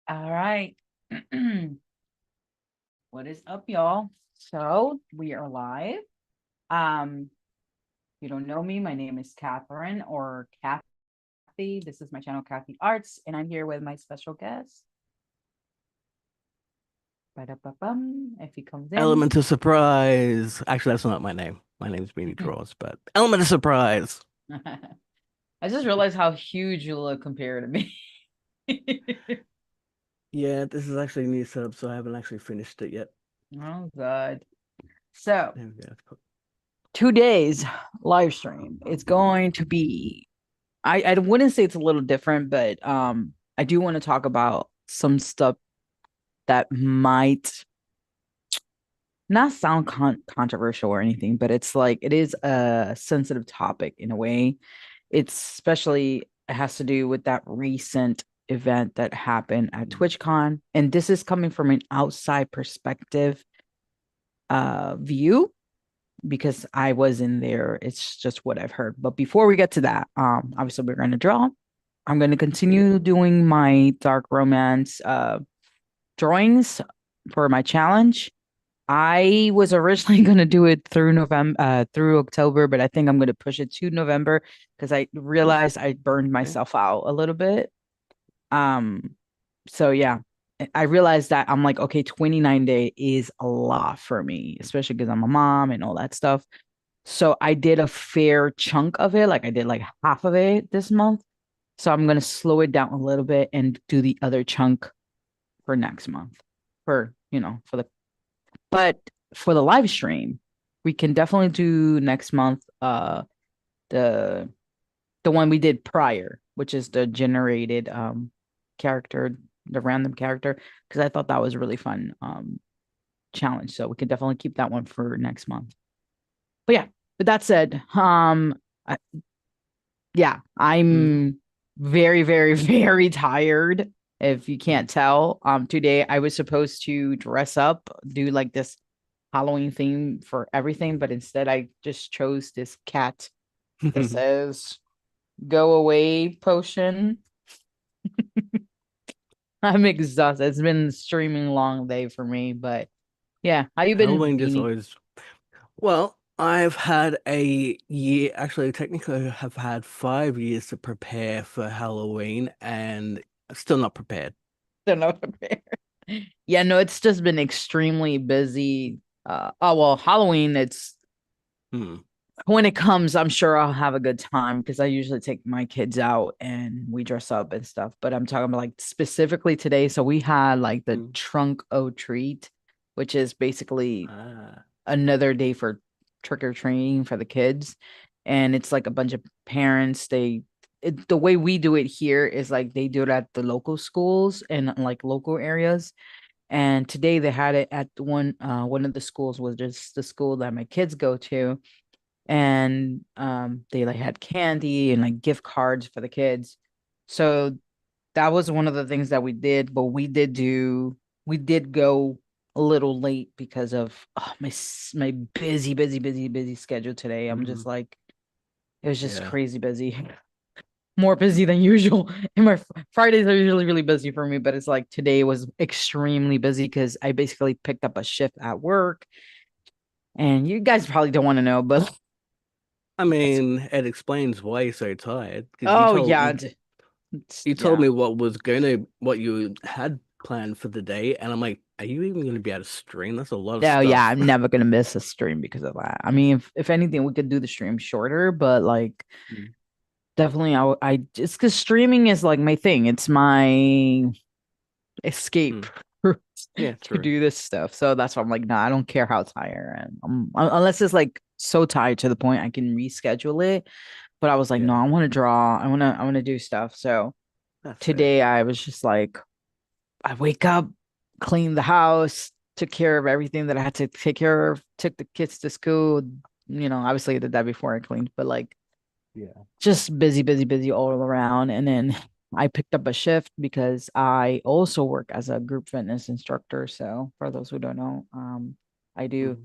All right. What is up, y'all? So we are live. If you don't know me, my name is Catherine or Kathy. This is my channel, Kathy Arts, and I'm here with my special guest. Ba-da-ba-bum. If he comes in. Element of surprise. Actually, that's not my name. My name's Beanie Draws, but element of surprise. I just realized how huge you look compared to me. Yeah, this is actually a new setup, so I haven't actually finished it yet. Oh, God. So There we go. today's live stream, it's going to be I wouldn't say it's a little different, but I do want to talk about some stuff that might not sound controversial or anything, but it's like it is a sensitive topic in a way. It's especially it has to do with that recent event that happened at TwitchCon, and this is coming from an outside perspective view because I was in there. It's just what I've heard. But before we get to that, obviously we're going to draw. I'm going to continue doing my dark romance drawings for my challenge. I was originally going to do it through November, through October, but I think I'm going to push it to November because I realized I burned Okay. myself out a little bit. Um, so yeah, I realized that I'm like, okay, 29-day is a lot for me, especially because I'm a mom and all that stuff. So I did a fair chunk of it, like I did like half of it this month. So I'm gonna slow it down a little bit and do the other chunk for next month. For the but for the live stream, we can definitely do next month the the one we did prior, which is the generated character, the random character, because I thought that was a really fun challenge. So we can definitely keep that one for next month. But yeah, with that said, I, yeah, Mm. I'm very, very, very tired. If you can't tell, today I was supposed to dress up, do like this Halloween theme for everything, but instead I just chose this cat that says "Go away" potion. I'm exhausted. It's been a streaming long day for me, but yeah, how you been, Halloween just Beanie? always. Well, I've had a year. Actually, technically, I have had 5 years to prepare for Halloween, and still not prepared. Don't know. Yeah, no, it's just been extremely busy. Oh well, Halloween, it's Hmm. when it comes, I'm sure I'll have a good time because I usually take my kids out and we dress up and stuff. But I'm talking about like specifically today. So we had like the Hmm. trunk or treat, which is basically Ah. another day for trick or treating for the kids. And it's like a bunch of parents. The way we do it here is like they do it at the local schools and like local areas. And today they had it at one of the schools was just the school that my kids go to, and they like had candy and like gift cards for the kids. So that was one of the things that we did, but we did go a little late because of my busy schedule today. I'm Hmm. just like it was just Yeah. crazy busy. More busy than usual. And my Fridays are usually really busy for me, but it's like today was extremely busy because I basically picked up a shift at work. And you guys probably don't want to know, but I it's mean, it explains why you're so tired because oh yeah, you told yeah. me what you had planned for the day, and I'm like, are you even gonna be able to stream? That's a lot of Oh yeah, stuff. I'm never gonna miss a stream because of that. I mean, if anything, we could do the stream shorter, but like Mm. definitely, I just because streaming is like my thing. It's my escape Mm. Yeah, to true. do this stuff. So that's why I'm like, nah, I don't care how tired I am. Unless it's like so tired to the point I can reschedule it. But I was like, no, Yeah, I want to draw. I want to do stuff. So that's fair. today I was just like, I wake up, clean the house, took care of everything that I had to take care of, took the kids to school. Obviously I did that before I cleaned, but like Yeah. just busy all around. And then I picked up a shift because I also work as a group fitness instructor. So for those who don't know, I do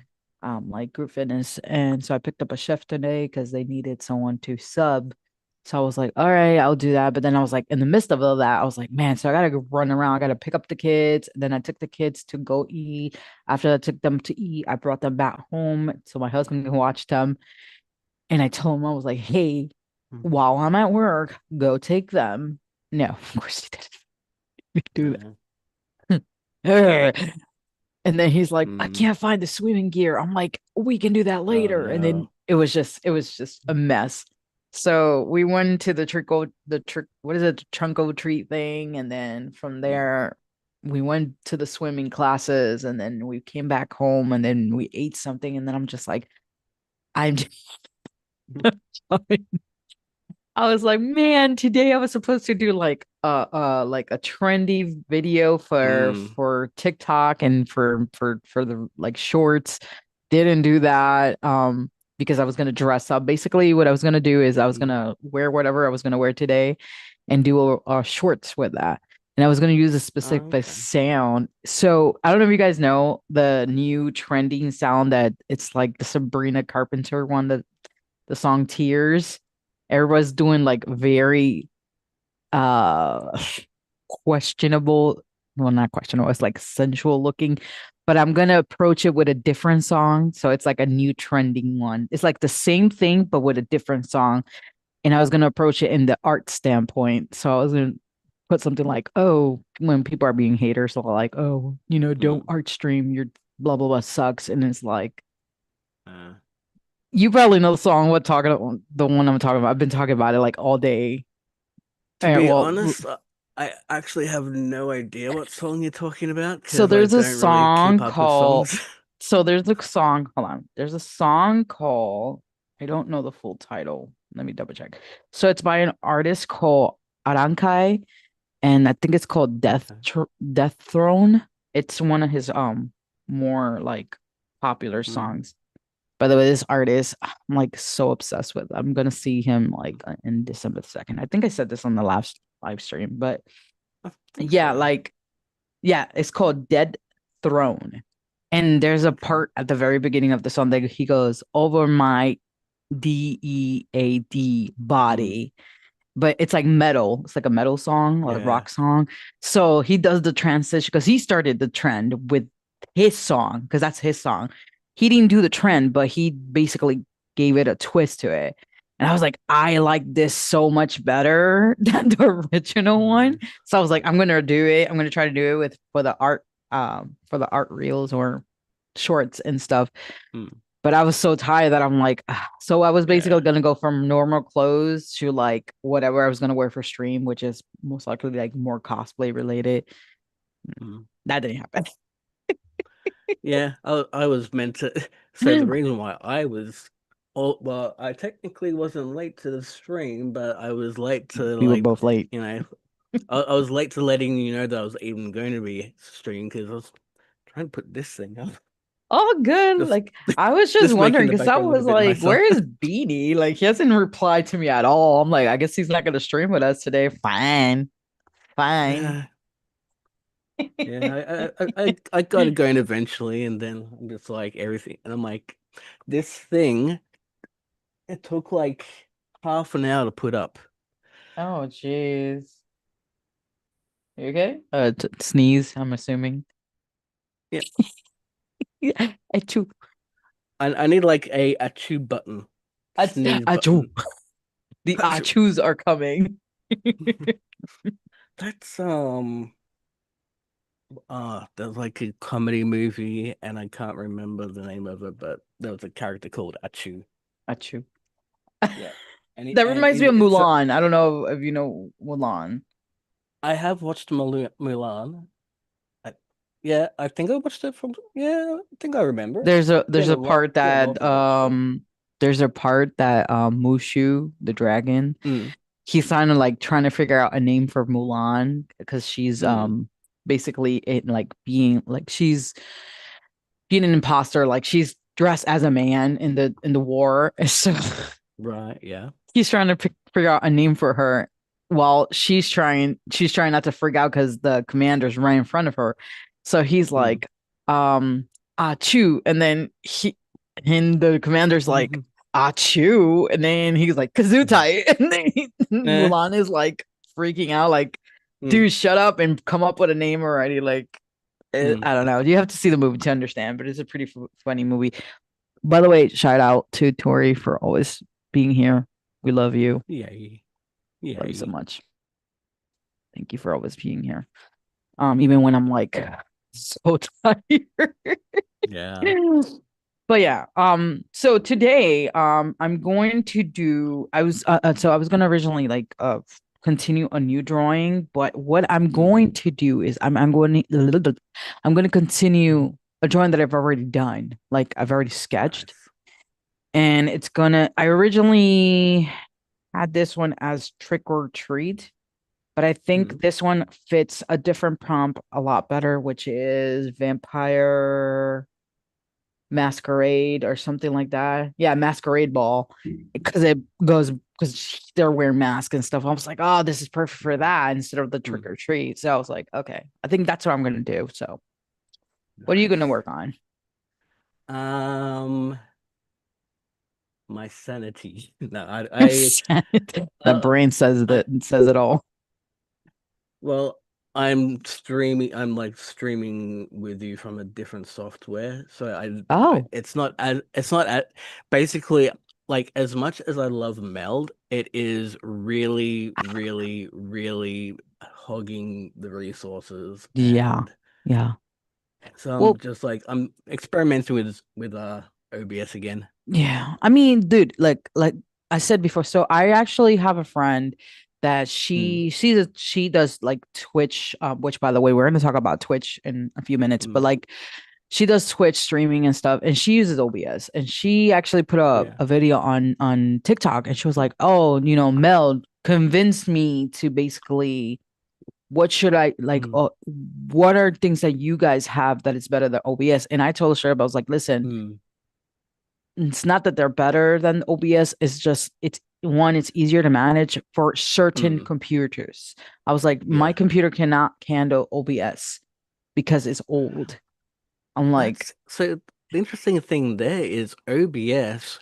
Mm. like group fitness. And so I picked up a shift today because they needed someone to sub. So I was like, all right, I'll do that. But then I was like, in the midst of all that, I was like, man, so I gotta go run around. I gotta pick up the kids. Then I took the kids to go eat. After I took them to eat, I brought them back home so my husband can watch them. And I told him, I was like, hey, Mm. while I'm at work, go take them. No, of course he didn't do Uh, that. And then he's like, I mm. can't find the swimming gear. I'm like, we can do that Oh later. And then no. it was just a mess. So we went to what is it, the trunk or treat thing. And then from Mm. there, we went to the swimming classes and then we came back home and then we ate something. And then I'm just like, I'm I was like, man, today I was supposed to do like a trendy video for Mm. TikTok and for the like shorts. Didn't do that because I was gonna dress up. Basically, what I was gonna do is I was Mm. gonna wear whatever I was gonna wear today and do a shorts with that. And I was gonna use a Oh, specific okay. sound. So I don't know if you guys know the new trending sound that it's like the Sabrina Carpenter one, that the song Tears. Everybody's doing like very uh questionable, well, not questionable, it's like sensual looking, but I'm gonna approach it with a different song. So it's like a new trending one. It's like the same thing, but with a different song. And I was gonna approach it in the art standpoint. So I was gonna put something like, oh, when people are being haters, so like, oh, don't Mm. art stream, your blah blah blah sucks. And it's like, Uh, you probably know the song, the one I'm talking about. I've been talking about it like all day. to And be well, honest, I actually have no idea what song you're talking about so because I there's a don't really keep song up with called songs. so there's a song, hold on. There's a song called, I don't know the full title. Let me double check. So it's by an artist called Arankai, and I think it's called Death Throne. It's one of his more like popular Mm. songs. By the way, this artist, I'm like so obsessed with. I'm gonna see him like in December 2nd. I think I said this on the last live stream, but I think yeah, so. like yeah, it's called Dead Throne. And there's a Okay. part at the very beginning of the song that he goes, over my DEAD Mm. body. But it's like metal. It's like a metal song or a Yeah. rock song. So he does the transition because he started the trend with his song, because that's his song. He didn't do the trend, but he basically gave it a twist to it. And I was like, I like this so much better than the original one. Mm. So I was like, I'm gonna do it. I'm gonna try to do it with for the art reels or shorts and stuff. Mm. But I was so tired that I'm like, ah. So I was basically Yeah. gonna go from normal clothes to like whatever I was gonna wear for stream, which is most likely like more cosplay related. Mm. That didn't happen. Yeah, I was meant to. So the reason why I was, oh, well, I technically wasn't late to the stream, but I was late to We were like, both late. you know, I was late to letting you know that I was even going to be streaming because I was trying to put this thing up, All good. just Like I was just just making wondering the because I background look a was bit like, nicer. where is Beanie? Like he hasn't replied to me at all. I'm like, I guess he's not gonna stream with us today. Fine, fine. Yeah, yeah, I got it going eventually, and then I'm just like everything, and I'm like, this thing, it took like half an hour to put up. Oh, jeez. You okay? Sneeze, I'm assuming. Yeah, I too. I need like a tube button, sneeze Achoo. button. The achus are coming. That's there's like a comedy movie and I can't remember the name of it, but there was a character called Achu. Achoo. Yeah. And That reminds me of it's Mulan. I don't know if you know Mulan. I have watched Mulan. I, yeah, I think I watched it from yeah, I think I remember. There's a part Been a while that since I watched it. Mushu, the dragon, Mm, he's kind of like trying to figure out a name for Mulan because she's mm, basically in like she's being an imposter, like she's dressed as a man in the war. So right, yeah. he's trying to figure out a name for her while she's trying not to freak out because the commander's right in front of her. So he's Mm. like, ah, chew. And then the commander's like, Chew. And then he's like, Mm. Kazutai. And then Eh. Mulan is like freaking out, like, Mm. dude, shut up and come up with a name already. Like, Mm. I don't know. You have to see the movie to understand, but it's a pretty funny movie. By the way, shout out to Tori for always being here. We love you. Yay. Love you so Yay. much. Thank you for always being here. Even when I'm like so tired. Yeah. But yeah, so today, I'm going to do. So I was gonna originally like continue a new drawing, but what I'm Mm. going to do is I'm going to continue a drawing that I've already done, like I've already sketched, Nice. and it's gonna. I originally had this one as trick or treat, but I think Mm. this one fits a different prompt a lot better, which is vampire masquerade or something like that. Yeah, masquerade ball. Because it goes because they're wearing masks and stuff. I was like, oh, this is perfect for that instead of the trick Mm. or treat. So I was like, okay, I think that's what I'm gonna do. So what are you gonna Nice. work on? Um, my sanity. No, I That uh, brain says I that says it all. well, I'm streaming. I'm like streaming with you from a different software, so Oh, it's not as basically like as much as I love Meld, it is really, really, really hogging the resources, yeah. and Yeah. so I'm Well, just like I'm experimenting with OBS again. yeah. I mean, dude, like I said before, so I actually have a friend that Mm, she does like Twitch, which by the way, we're gonna talk about Twitch in a few minutes, but mm, like she does Twitch streaming and stuff, and she uses OBS. And she actually put yeah. a video on TikTok, and she was like, "Oh, Mel convinced me to basically what should I like? Mm, What are things that you guys have that is better than OBS?" And I told her, I was like, "Listen, mm, it's not that they're better than OBS. It's just it's easier to manage for certain mm, computers." I was like, "My yeah. computer cannot handle OBS because it's old." I'm like, That's so the interesting thing there is OBS.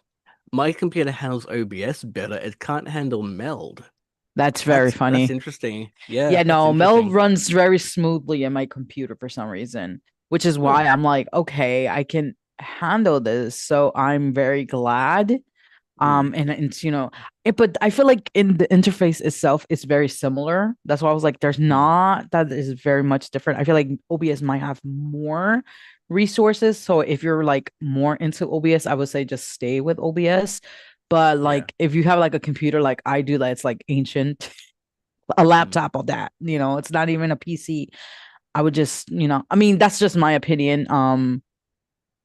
My computer handles OBS better. It can't handle Meld. "That's very That's funny." interesting. Yeah, Yeah, that's no, Mel interesting. runs very smoothly in my computer for some reason, which is Huh. why I'm like, okay, I can handle this. So I'm very glad. Mm, And it's, but I feel like in the interface itself, it's very similar. That's why I was like, there's mm, not that is very much different. I feel like OBS might have more resources. So if you're like more into OBS, I would say just stay with OBS. But yeah. like if you have like a computer like I do, that's like ancient, a Mm, laptop or that, it's not even a PC. I would just, I mean, that's just my opinion.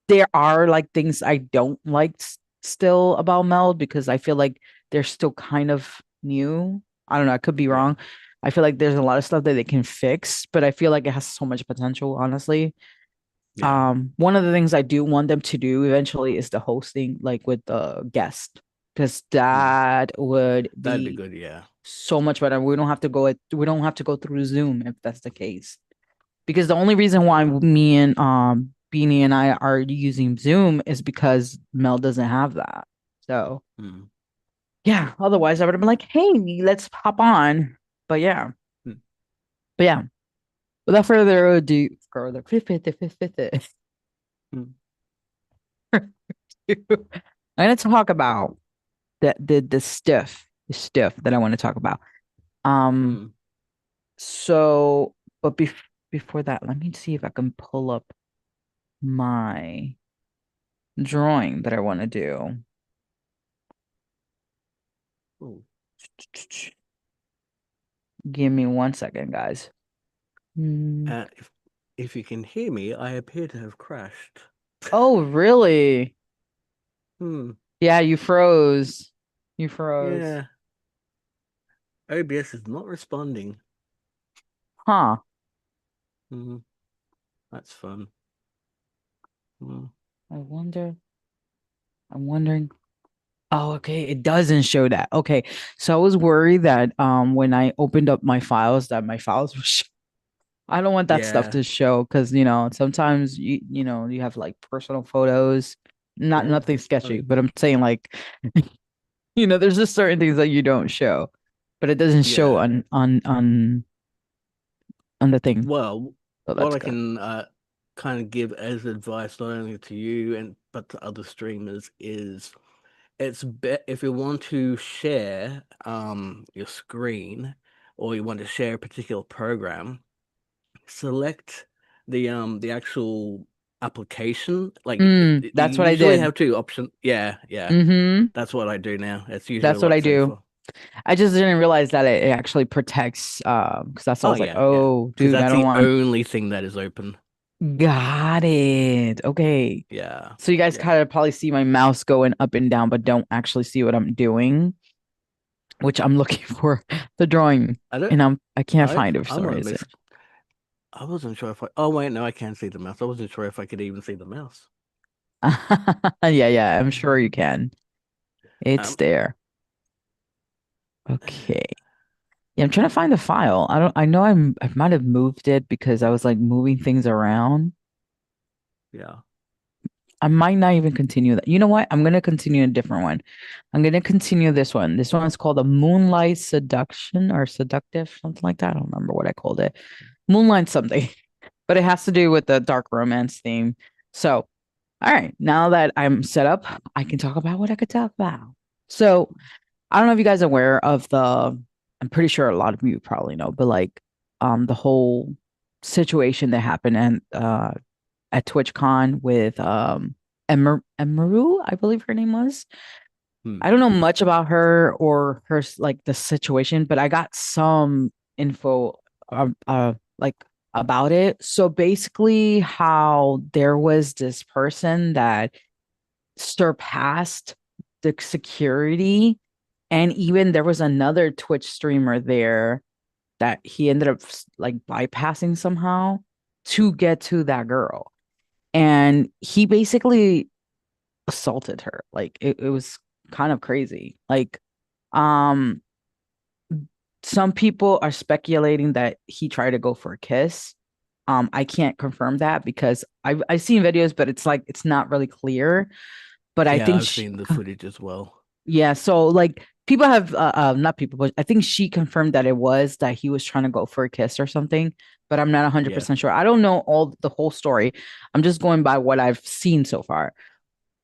There are like things I don't like still about Meld because I feel like they're still kind of new. I don't know, I could be yeah. wrong. I feel like there's a lot of stuff that they can fix, but I feel like it has so much potential, honestly. Yeah. One of the things I do want them to do eventually is the hosting, like with the guest, because Mm, that would that'd be be good. Yeah. so much better. We don't have to go through Zoom if that's the case. Because the only reason why Yeah. me and Beanie and I are using Zoom is because Mel doesn't have that. So Mm, yeah, otherwise I would have been like, hey, let's hop on. But yeah, mm, but yeah. Without further ado, mm, I'm gonna talk about the stuff that I want to talk about. Um, mm. so but before that, let me see if I can pull up my drawing that I want to do. Ooh. Give me 1 second, guys. Hmm. Uh, if if you can hear me, I appear to have crashed. Oh, really? Hmm. Yeah, you froze. You froze. Yeah. OBS is not responding. Huh. Hmm. That's fun. Hmm. I wonder. I'm wondering. Oh, okay. It doesn't show that. Okay. So I was worried that when I opened up my files that my files were I don't want that stuff Yeah. to show because sometimes you have like personal photos. Not Oh, nothing sketchy, oh, but I'm saying like, there's just certain things that you don't show, but it doesn't show yeah. on the thing. Well, So what that's I good. can kind of give as advice not only to you and but to other streamers is if you want to share your screen or you want to share a particular program, select the actual application. Like you That's what I usually did. have two options. Yeah, yeah. Mm-hmm. That's what I do now. It's usually a That's what lot I do. safer. I just didn't realize that it actually protects because that's why I Oh was like, yeah, yeah. oh, Because dude, I that's don't the want. only thing that is open. Got it. Okay. Yeah, So you guys yeah. kind of probably see my mouse going up and down, but don't actually see what I'm doing, which I'm looking for the drawing, I don't. and I can't find it for I some might have reason. missed. I wasn't sure if I. Oh wait, no, I can see the mouse. I wasn't sure if I could even see the mouse. Yeah, yeah, I'm sure you can. It's Um, there. Okay. Yeah, I'm trying to find the file. I know I might have moved it because I was like moving things around. yeah. I might not even continue that. You know what? I'm gonna continue a different one. I'm gonna continue this one. This one is called a Moonlight Seduction or Seductive, something like that. I don't remember what I called it. Moonlight something, but it has to do with the dark romance theme. So, all right, now that I'm set up, I can talk about what I could talk about. So, I don't know if you guys are aware of I'm pretty sure a lot of you probably know, but like the whole situation that happened at TwitchCon with Emaru, I believe her name was. Hmm. I don't know much about her or her like the situation, but I got some info like about it. So basically how there was this person that surpassed the security, and even there was another Twitch streamer there that he ended up like bypassing somehow to get to that girl. And he basically assaulted her. Like it was kind of crazy. Like, um, some people are speculating that he tried to go for a kiss. I can't confirm that because I've seen videos, but it's like it's not really clear. But I Yeah, think I've seen the footage as well. yeah, so like people have not people, but I think she confirmed that it was that he was trying to go for a kiss or something, but I'm not Yeah. 100% sure. I don't know the whole story. I'm just going by what I've seen so far.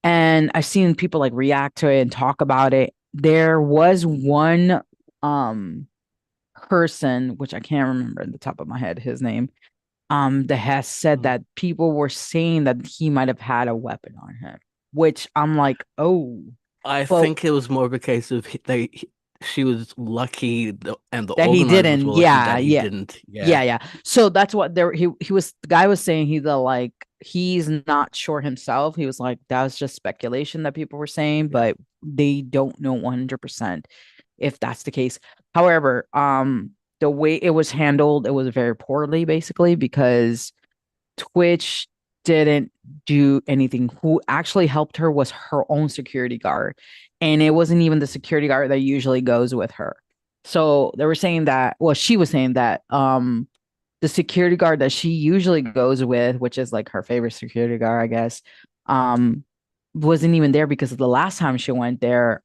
And I've seen people like react to it and talk about it. There was one um person, which I can't remember at the top of my head his name, that has said Hmm. that people were saying that he might have had a weapon on him, which I'm like, oh, I well, think it was more of a case of she was lucky, and the that he organizers didn't. were lucky Yeah, that he yeah. didn't. Yeah, Yeah, yeah. So that's what there he was the guy was saying he's like he's not sure himself. He was like that was just speculation that people were saying, yeah. but they don't know 100% if that's the case. However, the way it was handled, it was very poorly basically because Twitch didn't do anything. Who actually helped her was her own security guard. And it wasn't even the security guard that usually goes with her. So they were saying that, well, she was saying that the security guard that she usually goes with, which is like her favorite security guard, I guess, um, wasn't even there because the last time she went there,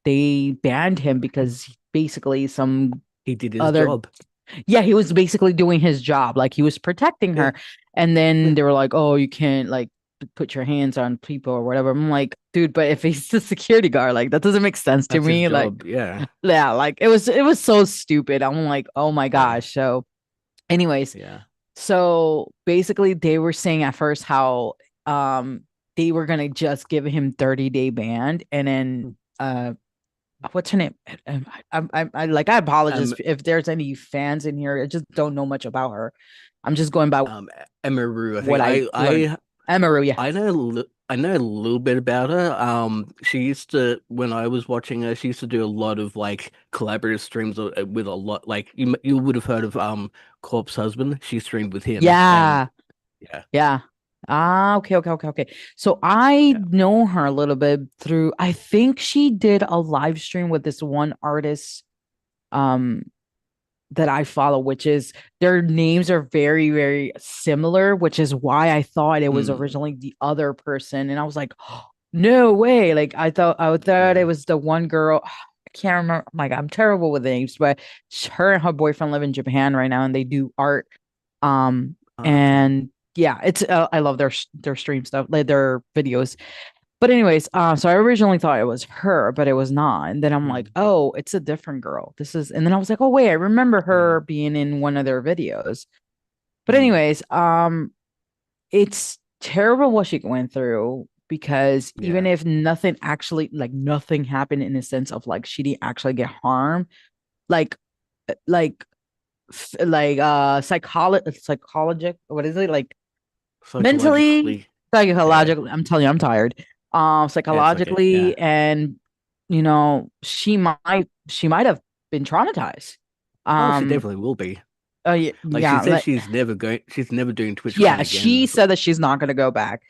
they banned him because basically some He did his other job. yeah, he was basically doing his job. Like he was protecting Yeah, her. And then yeah. they were like, oh, you can't like put your hands on people or whatever. I'm like, dude, but if he's the security guard, like that doesn't make sense to That's his me. Like, job. Yeah, yeah, like it was so stupid. I'm like, oh my yeah, gosh. So, anyways, yeah. so basically they were saying at first how um they were gonna just give him 30-day ban and then Hmm. what's her name? I like I apologize Um, if there's any fans in here. I just don't know much about her. I'm just going by um, Emaru. I think what I learned. Emery, yeah. I know a little bit about her. She used to when I was watching her, she used to do a lot of like collaborative streams with a lot. Like you would have heard of Corpse Husband. She streamed with him, and Yeah. yeah, Yeah. Ah, okay, okay, okay, okay. So I yeah. know her a little bit through I think she did a live stream with this one artist um that I follow, which is their names are very, very similar, which is why I thought it was Mm. originally the other person. And I was like, No way. Like I thought it Yeah. was the one girl. I can't remember. Oh my God, I'm terrible with names, but her and her boyfriend live in Japan right now and they do art. Okay. And yeah, it's I love their stream stuff, like their videos. But anyways, so I originally thought it was her, but it was not. And then I'm like, Mm. oh, it's a different girl. And then I was like, oh wait, I remember Yeah. her being in one of their videos. But Mm. anyways, it's terrible what she went through because even Yeah. if nothing actually like nothing happened in the sense of like she didn't actually get harmed, like like psychologic what is it like mentally Psychologically. Yeah. psychologically I'm telling you I'm tired Yeah, it's okay. Yeah. psychologically and she might have been traumatized Oh, she um definitely will be. yeah, Like she yeah said, like she's never doing TwitchCon yeah again. she said that she's not going to go back.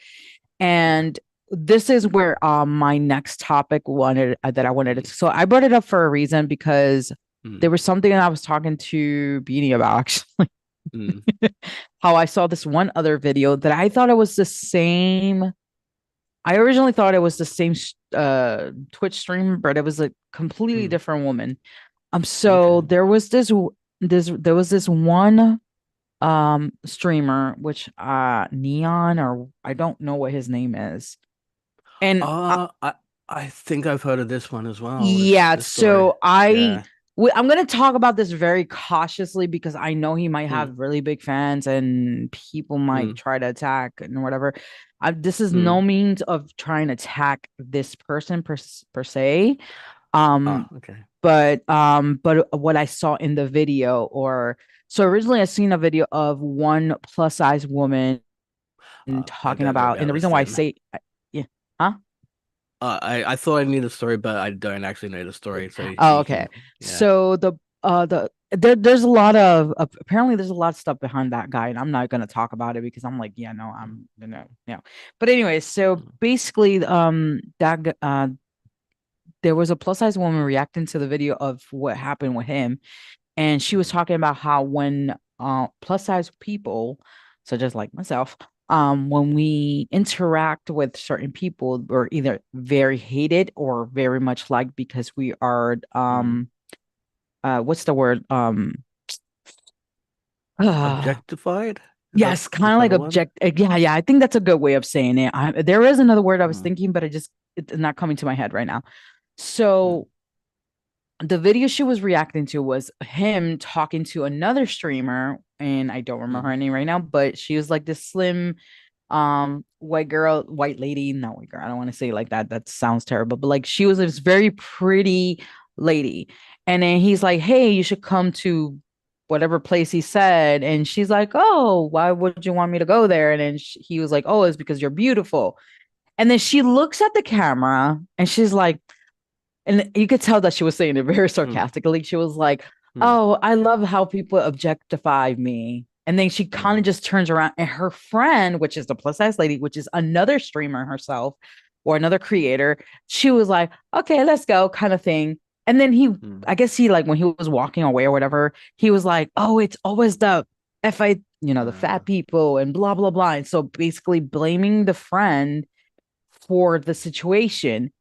Yeah. And this is where my next topic wanted that I wanted to. Mm. So I brought it up for a reason because Mm. there was something that I was talking to Beanie about actually. Mm. How I saw this one other video that I thought it was the same. I originally thought it was the same Twitch stream, but it was a completely Mm. different woman. So Okay. there was this one streamer which Neon or I don't know what his name is. And I think I've heard of this one as well. This yeah, this story. so I Yeah. I'm gonna talk about this very cautiously because I know he might Mm. have really big fans and people might Mm. try to attack and whatever. This is no Mm. means of trying to attack this person per se. Um, Ah, okay. but what I saw in the video, or so originally I seen a video of one plus size woman I talking don't know about, and about the this reason why I then. say, yeah, huh? I thought I knew the story, but I don't actually know the story, so Oh, you okay. can, yeah. So there's a lot of apparently there's a lot of stuff behind that guy, and I'm not gonna talk about it because I'm like, yeah, no, I'm no. But anyway, so Mm. basically, there was a plus size woman reacting to the video of what happened with him, and she was Mm. talking about how when plus size people, such as like myself, when we interact with certain people, we're either very hated or very much liked because we are Mm. what's the word uh, Objectified? yes, Is kind of that like the one? yeah, I think that's a good way of saying it. There is another word I was Mm. thinking but it's not coming to my head right now. Mm. So the video she was reacting to was him talking to another streamer, and I don't remember her Mm. name right now, but she was like this slim white lady, not white girl, I don't want to say it like that, that sounds terrible, but like she was this very pretty lady. And then he's like, hey, you should come to whatever place he said, and she's like, oh, why would you want me to go there? And then he was like, oh, it's because you're beautiful. And then she looks at the camera and she's like, and you could tell that she was saying it very Mm. sarcastically. She was like, Mm. oh, I love how people objectify me. And then she kind of Mm. just turns around, and her friend, which is the plus size lady, which is another streamer herself or another creator, she was like, okay, let's go, kind of thing. And then Mm. I guess he like when he was walking away or whatever, he was like, oh, it's always the FI, the Uh, fat people and blah, blah, blah. And so basically blaming the friend for the situation,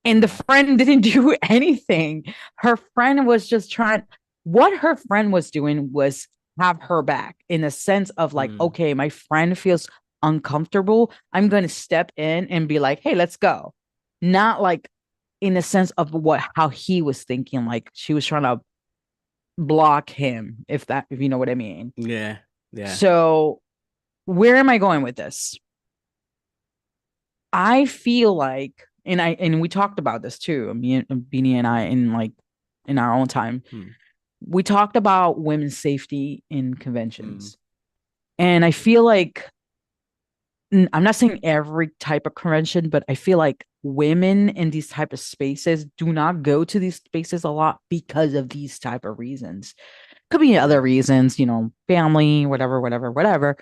and the mm. friend didn't do anything. Her friend was just what her friend was doing was have her back in a sense of like, Mm. okay, my friend feels uncomfortable. I'm going to step in and be like, hey, let's go. Not like in a sense of how he was thinking, like she was trying to block him, if you know what I mean. Yeah. Yeah. So, where am I going with this? I feel like, and we talked about this too, me and Beanie and I, in our own time. Mm. We talked about women's safety in Mm. conventions, and I feel like I'm not saying every type of convention, but I feel like women in these type of spaces do not go to these spaces a lot because of these type of reasons. Could be other Mm. reasons, family, whatever, whatever, whatever.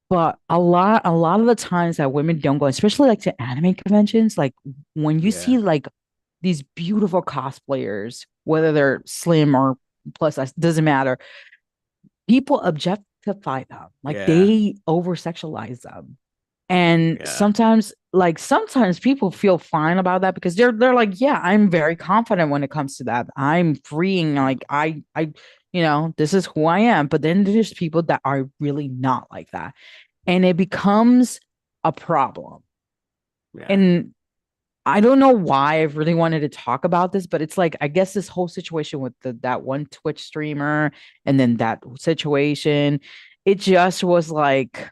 But a lot of the times that women don't go, especially like to anime conventions, like when you see Yeah. like these beautiful cosplayers, whether they're slim or plus size, doesn't matter. People objectify them, like Yeah. they over sexualize them. And Yeah. sometimes people feel fine about that because they're like, yeah, I'm very confident when it comes to that. I'm freeing, Mm. like this is who I am. But then there's people that are really not like that. And it becomes a problem. Yeah. And I don't know why I really wanted to talk about this, but it's like I guess this whole situation with that one Twitch streamer and then that situation, it just was like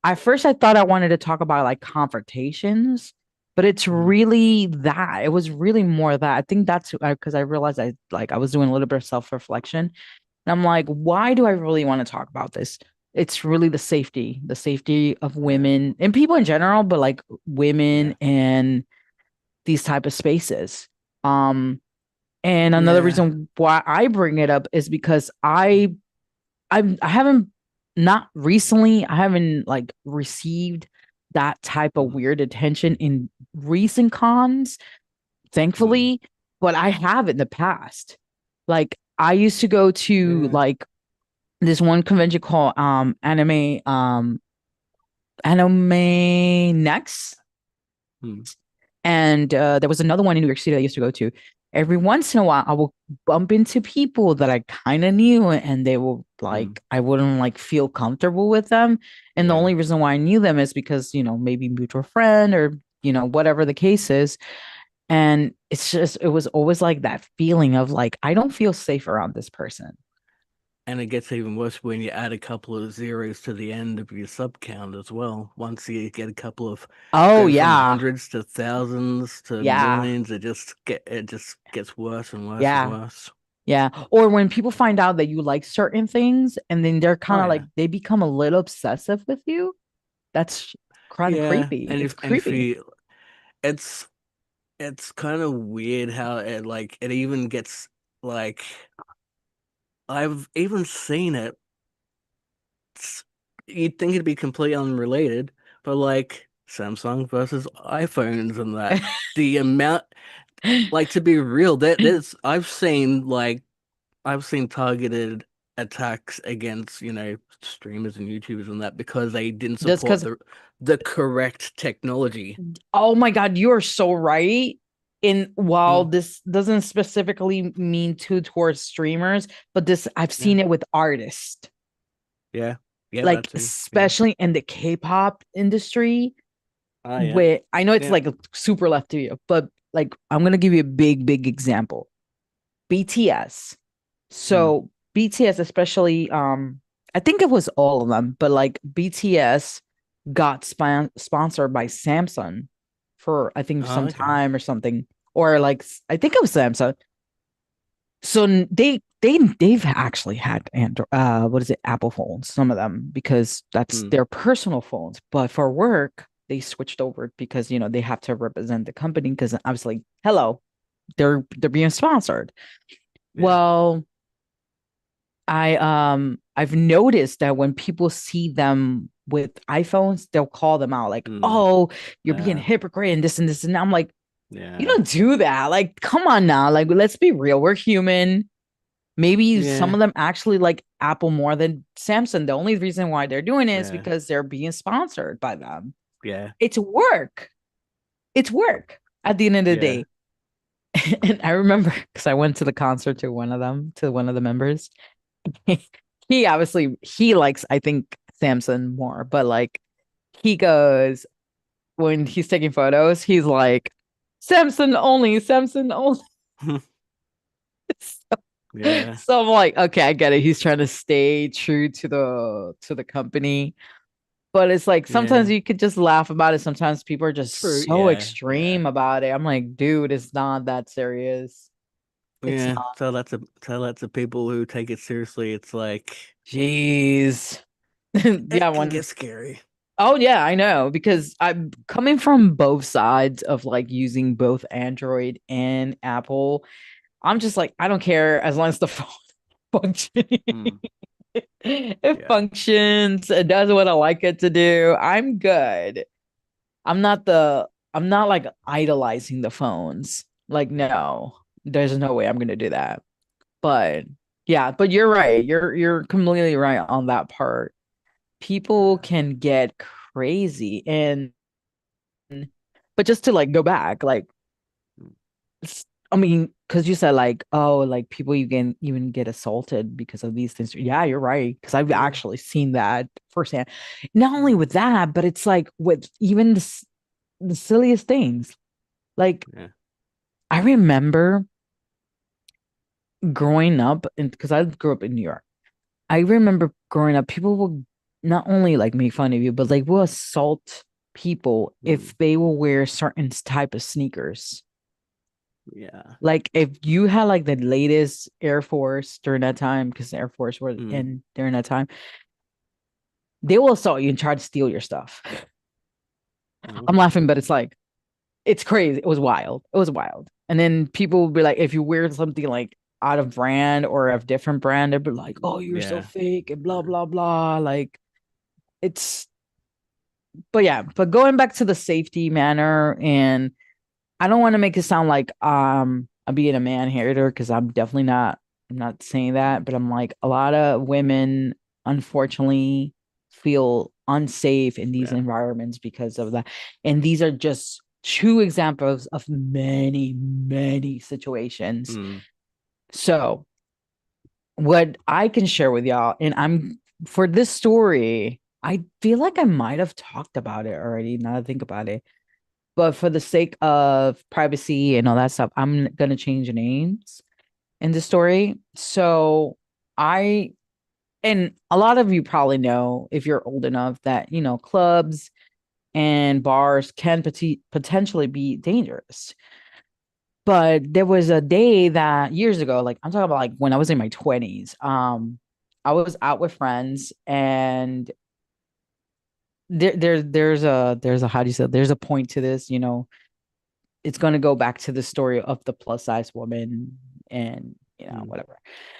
at first I thought I wanted to talk about like confrontations, but it's Mm. really that. It was really more that. I think that's because I realized I was doing a little bit of self-reflection. And I'm like, why do I really want to talk about this? It's really the safety of Yeah. women and people in general, but like Yeah. women and these type of spaces. Um, and another Yeah. reason why I bring it up is because I haven't not recently, I haven't like received that type of Mm. weird attention in recent cons, Mm. thankfully, but I have in the past. Like I used to go to Yeah. like this one convention called Anime Next. Mm. And there was another one in New York City I used to go to. Every once in a while, I will bump into people that I kind of knew, and they will Mm. like, I wouldn't like feel comfortable with them. And the Yeah. only reason why I knew them is because, maybe mutual friend or, whatever the case is. And it was always like that feeling of like, I don't feel safe around this person. And it gets even worse when you add a couple of zeros to the end of your sub count as well. Once you get a couple of Oh, go from yeah. hundreds to thousands to Yeah. millions, it just gets worse and worse and Yeah. worse. Yeah. Or when people find out that you like certain things and then they're Oh kind of like, yeah. they become a little obsessive with you. That's kind of Yeah. creepy. And It's if creepy. you it's it's kind of weird how it even gets like I've even seen it. You'd think it'd be completely unrelated, but like Samsung versus iPhones and that the amount, like to be real, there's I've seen targeted attacks against streamers and YouTubers and that because they didn't Just support because, the correct technology. oh my God, you are so right. In while Mm, this doesn't specifically mean towards streamers, but this I've yeah, seen it with artists, yeah, yeah, that like too. Yeah. especially in the K-pop industry. Oh yeah, Where I know it's yeah. like super left to you, but like I'm gonna give you a big example. BTS. Mm. So BTS, especially, I think it was all of them, but like BTS got sponsored by Samsung for I think Oh, some okay. time or something, or like I think it was Samsung. So they've actually had Android, what is it, Apple phones, some of them because that's Mm. their personal phones, but for work they switched over because they have to represent the company because obviously, hello, they're being sponsored. Yeah. Well, I've noticed that when people see them with iPhones, they'll call them out like, Mm. "Oh, you're being a Uh, hypocrite and this and this." And I'm like, "You yeah. don't do that. Like, come on now. Like, let's be real. We're human. Maybe some Yeah. of them actually like Apple more than Samsung. The only reason why they're doing it is Yeah. because they're being sponsored by them. Yeah. It's work. It's work at the end of the Yeah. day." And I remember because I went to the concert to one of the members. He obviously he likes, I think, Samson more, but like he goes when he's taking photos, he's like, Samson only. So, Yeah. so I'm like, okay, I get it. He's trying to stay true to the company. But it's like sometimes Yeah. you could just laugh about it. Sometimes people are True. just so Yeah. Yeah. extreme about it. I'm like, dude, it's not that serious. It's Yeah. not. Tell that to people who take it seriously. It's like Jeez. Yeah, it can one. get scary. Oh yeah, I know because I'm coming from both sides of like using both Android and Apple. I'm just like, I don't care as long as the phone functions. Mm. It Yeah. functions, it does what I like it to do. I'm good. I'm not like idolizing the phones. Like, no, there's no way I'm gonna do that. But yeah, but you're right. You're completely right on that part. People Yeah. can get crazy. And but just to like go back, like I mean, because you said like, oh, like people you can even get assaulted because of these things. Yeah, you're right. Because I've Yeah. actually seen that firsthand. Not only Mm. with that, but it's like with even the silliest things. Like Yeah. I remember growing up, and because I grew up in New York, I remember growing up, people will not only like make fun of you, but like will assault people Mm. if they will wear certain type of sneakers. Yeah. Like if you had like the latest Air Force during that time, because Air Force were Mm. in during that time, they will assault you and try to steal your stuff. I'm Oh. laughing, but it's like it's crazy. It was wild. It was wild. And then people will be like, if you wear something like out of brand or of different brand, they'll be like, oh, you're so Yeah. fake and blah blah blah. Like it's but yeah, but going back to the safety manner, and I don't want to make it sound like I'm being a man hater because I'm definitely not. I'm not saying that, but I'm like a lot of women unfortunately feel unsafe in these Yeah. environments because of that. And these are just two examples of many, many situations. Mm. So what I can share with y'all, and I'm for this story, I feel like I might have talked about it already. Now that I think about it, but for the sake of privacy and all that stuff, I'm gonna change names in the story. So I and a lot of you probably know if you're old enough that clubs and bars can potentially be dangerous. But there was a day that years ago, like I'm talking about like when I was in my 20s, I was out with friends and there's a how do you say there's a point to this, it's going to go back to the story of the plus size woman and Mm. whatever.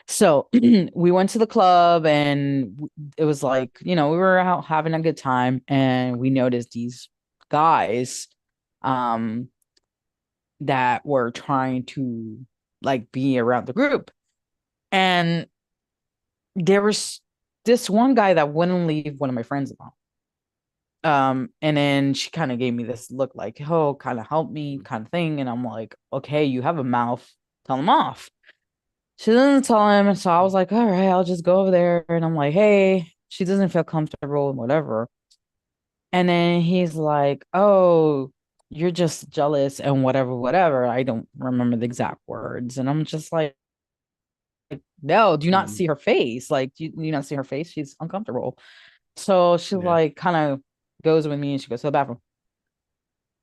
So we went to the club and it was like we were out having a good time and we noticed these guys um that were trying to like be around the group, and there was this one guy that wouldn't leave one of my friends alone. And then she kind of gave me this look like, oh, kind of help me kind of thing. And I'm like, okay, you have a mouth, tell him off. She doesn't tell him. And so I was like, all right, I'll just go over there. And I'm like, hey, she doesn't feel comfortable and whatever. And then he's like, oh, you're just jealous and whatever, whatever. I don't remember the exact words. And I'm just like, no, do you not Mm. see her face? Like, do you not see her face? She's uncomfortable. So she Yeah. like kind of goes with me and she goes to the bathroom.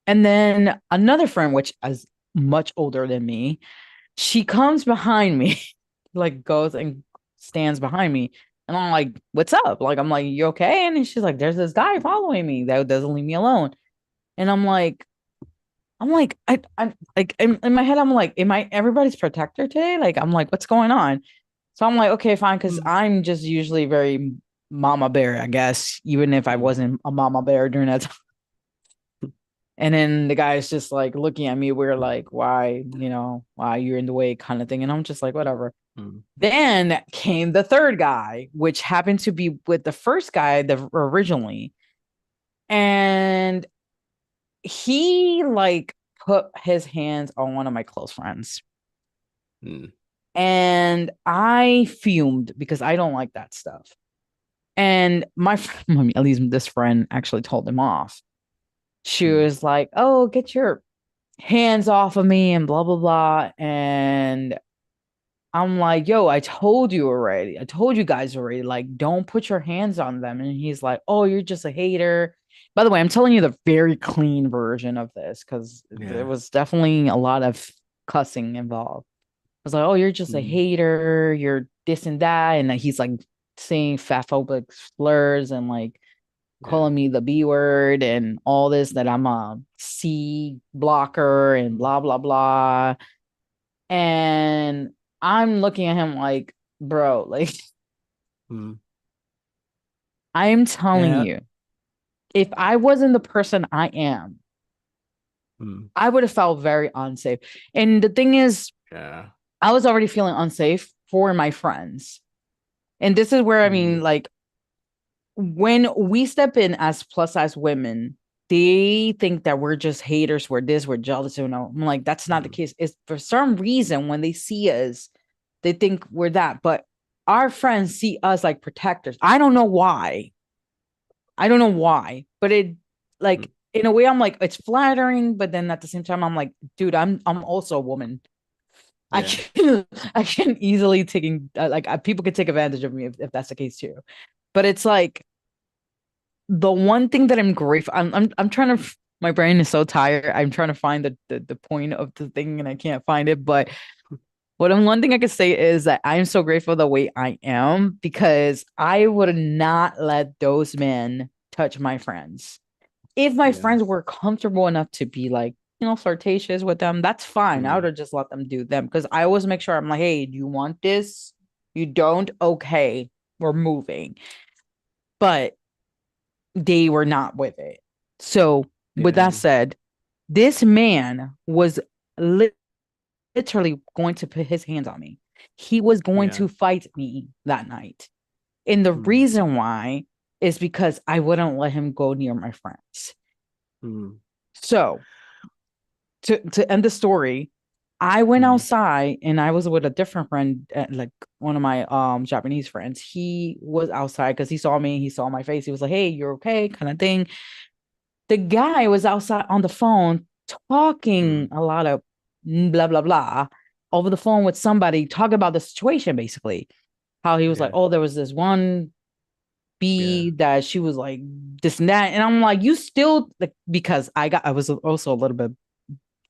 And then another friend, which is much older than me, she comes behind me, like goes and stands behind me. And I'm like, what's up? Like, I'm like, you okay? And she's like, there's this guy following me that doesn't leave me alone. And I'm like, I like in my head, I'm like, am I everybody's protector today? Like, I'm like, what's going on? So I'm like, okay, fine, because Mm. I'm just usually very mama bear, I guess, even if I Mm. wasn't a mama bear during that time. And then the guy's just like looking at me, we're like, why you're in the way kind of thing. And I'm just like, whatever. Mm. Then came the third guy, which happened to be with the first guy originally. And he like put his hands on one of my close friends. Mm. And I fumed because I don't like that stuff. And at least this friend actually told him off. She Mm. was like, oh, get your hands off of me and blah blah blah. And I'm like, yo, I told you already. I told you guys already. Like, don't put your hands on them. And he's like, oh, you're just a hater. By the way, I'm telling you the very clean version of this because there Yeah. was definitely a lot of cussing involved. I was like, oh, you're just a Mm. hater. You're this and that. And then he's like saying fatphobic slurs and like Yeah. calling me the B word and all this, that I'm a C blocker and Mm. blah, blah, blah. And I'm looking at him like, bro, like, Mm. I'm telling Yeah. you, if I wasn't the person I am, Mm. I would have felt very unsafe. And the thing is, Yeah. I was already feeling unsafe for my friends. And this is where, I Mm. mean, like, when we step in as plus size women, they think that we're just haters, we're this, we're jealous. You know, I'm like, that's not the Mm. case. It's for some reason when they see us, they think we're that. But our friends see us like protectors. I don't know why. I don't know why, but it Mm. like in a way I'm like it's flattering, but then at the same time I'm like, dude, I'm also a woman. I Yeah. can I can easily taking people can take advantage of me if that's the case too. But it's like the one thing that I'm grateful. I'm trying to. My brain is so tired. I'm trying to find the point of the thing and I can't find it. But one thing I can say is that I'm so grateful the way I am because I would not let those men touch my friends. If my Yeah. friends were comfortable enough to be like, flirtatious with them, that's fine. I would Mm. have just let them do them because I always make sure I'm like, hey, do you want this? You don't? Okay, we're moving. But they were not with it. So, with that Yeah. said, this man was literally going to put his hands on me. He was going Yeah. to fight me that night. And the Mm. reason why is because I wouldn't let him go near my friends. Mm. So, to end the story, I went Mm. outside and I was with a different friend, like one of my Japanese friends. He was outside because he saw me, he saw my face. He was like, "Hey, you're okay," kind of thing. The guy was outside on the phone talking Mm. a lot of blah blah blah over the phone with somebody talking about the situation basically. How he was like, Yeah. "Oh, there was this one Yeah. B that she was like this and that," and I'm like, "You still like because I was also a little bit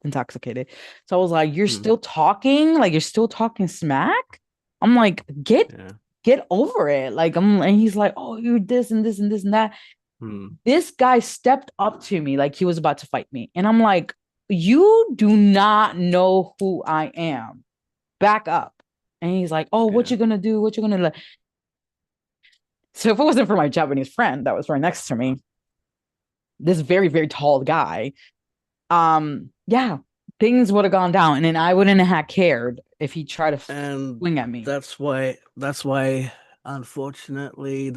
intoxicated, so I was like, you're Mm. still talking, like you're still talking smack." I'm like, Yeah. get over it, like and he's like, "Oh, you're this and this and this and that." Mm. This guy stepped up to me like he was about to fight me. And I'm like, you do not know who I am. Back up. And he's like, oh, what Yeah. you gonna do? What you gonna let? So if it wasn't for my Japanese friend that was right next to me, this very, very tall guy, yeah, things would have gone down. And then I wouldn't have cared if he tried to And swing at me. that's why unfortunately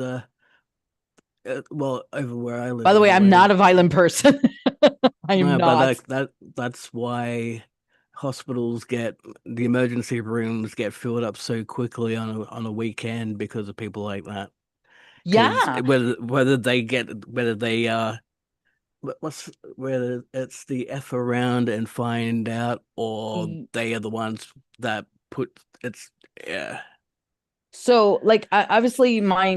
well, over where I By live the way, I'm not anyway. a violent person. I am No, but not. that's why hospitals get the emergency rooms get filled up so quickly on a weekend because of people like that. Because Yeah. whether they what's whether it's the F around and find out, or they are the ones that put it's yeah. So like obviously my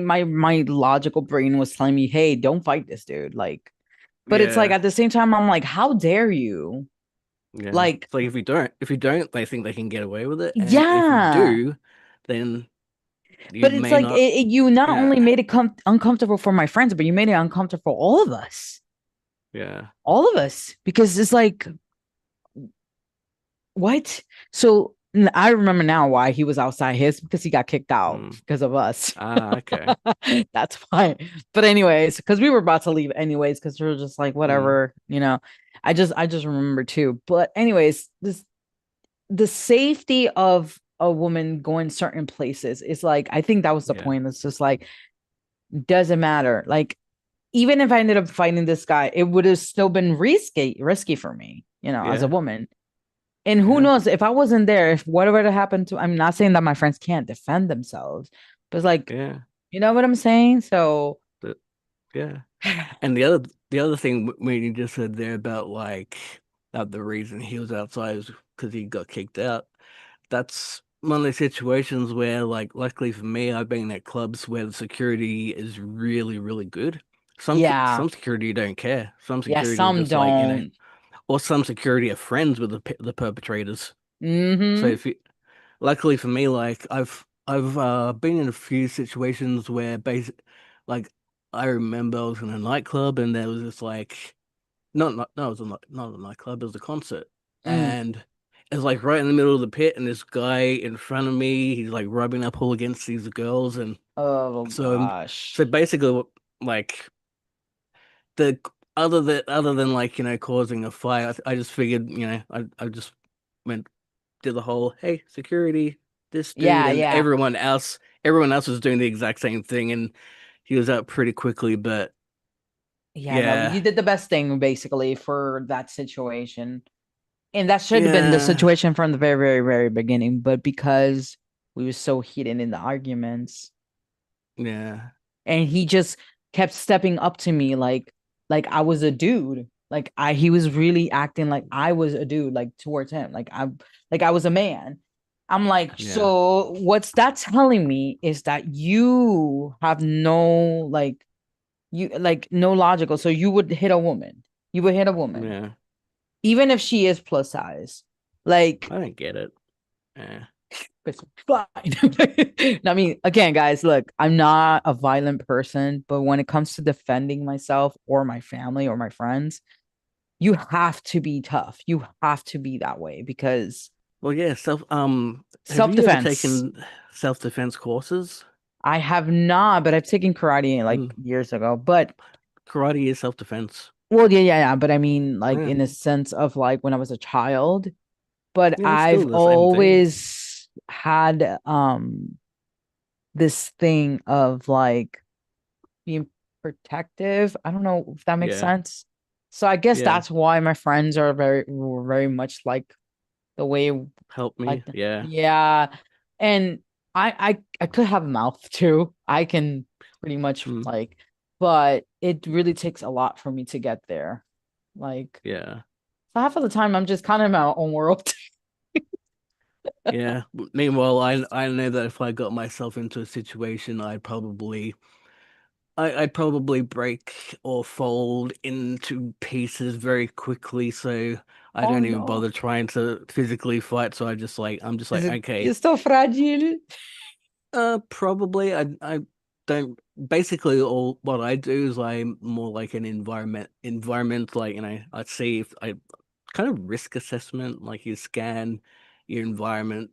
logical brain was telling me, "Hey, don't fight this dude." Like, but it's like Yeah. at the same time I'm like, "How dare you?" Yeah. Like, It's like if you don't, they think they can get away with it. And if you yeah. do, then you But it's may like not. you not only Yeah. made it uncomfortable for my friends, but you made it uncomfortable for Yeah. all of us, because it's like what? So I remember now why he was outside his because he got kicked out Mm. because of us. Ah, okay. That's fine. But anyways, because we were about to leave anyways, because we were just like, Mm. whatever. I just remember too. But anyways, the safety of a woman going certain places is like, I think that was the Yeah. point. It's just like, doesn't matter. Like, even if I ended up fighting this guy, it would have still been risky for me, as a Yeah. woman. And who Yeah. knows if I wasn't there, if whatever happened to, I'm not saying that my friends can't defend themselves, but it's like, Yeah. you know what I'm saying? So, But, yeah. And the other thing when you just said there about like that the reason he was outside is because he got kicked out. That's one of the situations where, like, luckily for me, I've been at clubs where the security is really, really good. yeah, Some security don't care. Some yeah, security are some just like, don't. or some security are friends with the perpetrators. So Mm-hmm. if you, luckily for me, like I've been in a few situations where like I remember I was in a nightclub and there was this like not no, it was not a nightclub, it was a concert. Mm. And it's like right in the middle of the pit and this guy in front of me, he's like rubbing up all against these girls and Oh so gosh. so basically like the other than like, causing a fight, I just figured, I just went did the whole hey security this dude Yeah, and yeah. everyone else was doing the exact same thing and he was out pretty quickly, but Yeah, no, yeah, you did the best thing basically for that situation. And that should have been the yeah, situation from the very, very, very beginning. But because we were so heated in the arguments, yeah, and he just kept stepping up to me like I was a dude. He was really acting like I was a dude, like towards him. Like I was a man. I'm like, yeah, so what's that telling me is that you have no no logical. So you would hit a woman. You would hit a woman, yeah. even if she is plus size. Like I don't get it. Yeah, it's fine. I mean, again, guys, look, I'm not a violent person, but when it comes to defending myself or my family or my friends, you have to be tough. You have to be that way because well, yeah. Have you ever self-defense. taken self-defense courses? I have not, but I've taken karate like Mm. years ago. But Karate is self-defense. well, yeah. But I mean, like Yeah, in a sense of like when I was a child, but yeah, it's I've still the same thing. always had this thing of like being protective. I don't know if that makes Yeah, sense. So I guess yeah. that's why my friends are were very much like the way Help like me. Yeah. yeah. And I could have a mouth too. I can pretty much Mm. like, but it really takes a lot for me to get there. Like Yeah. so half of the time I'm just kind of in my own world. Yeah. Meanwhile, I know that if I got myself into a situation, I'd probably break or fold into pieces very quickly. So I Oh don't even no. bother trying to physically fight. So I'm just Is like, it okay, you're so fragile? probably I don't. Basically, all what I do is I'm more like an environment. Like I see if I kind of risk assessment. Like you scan your environment,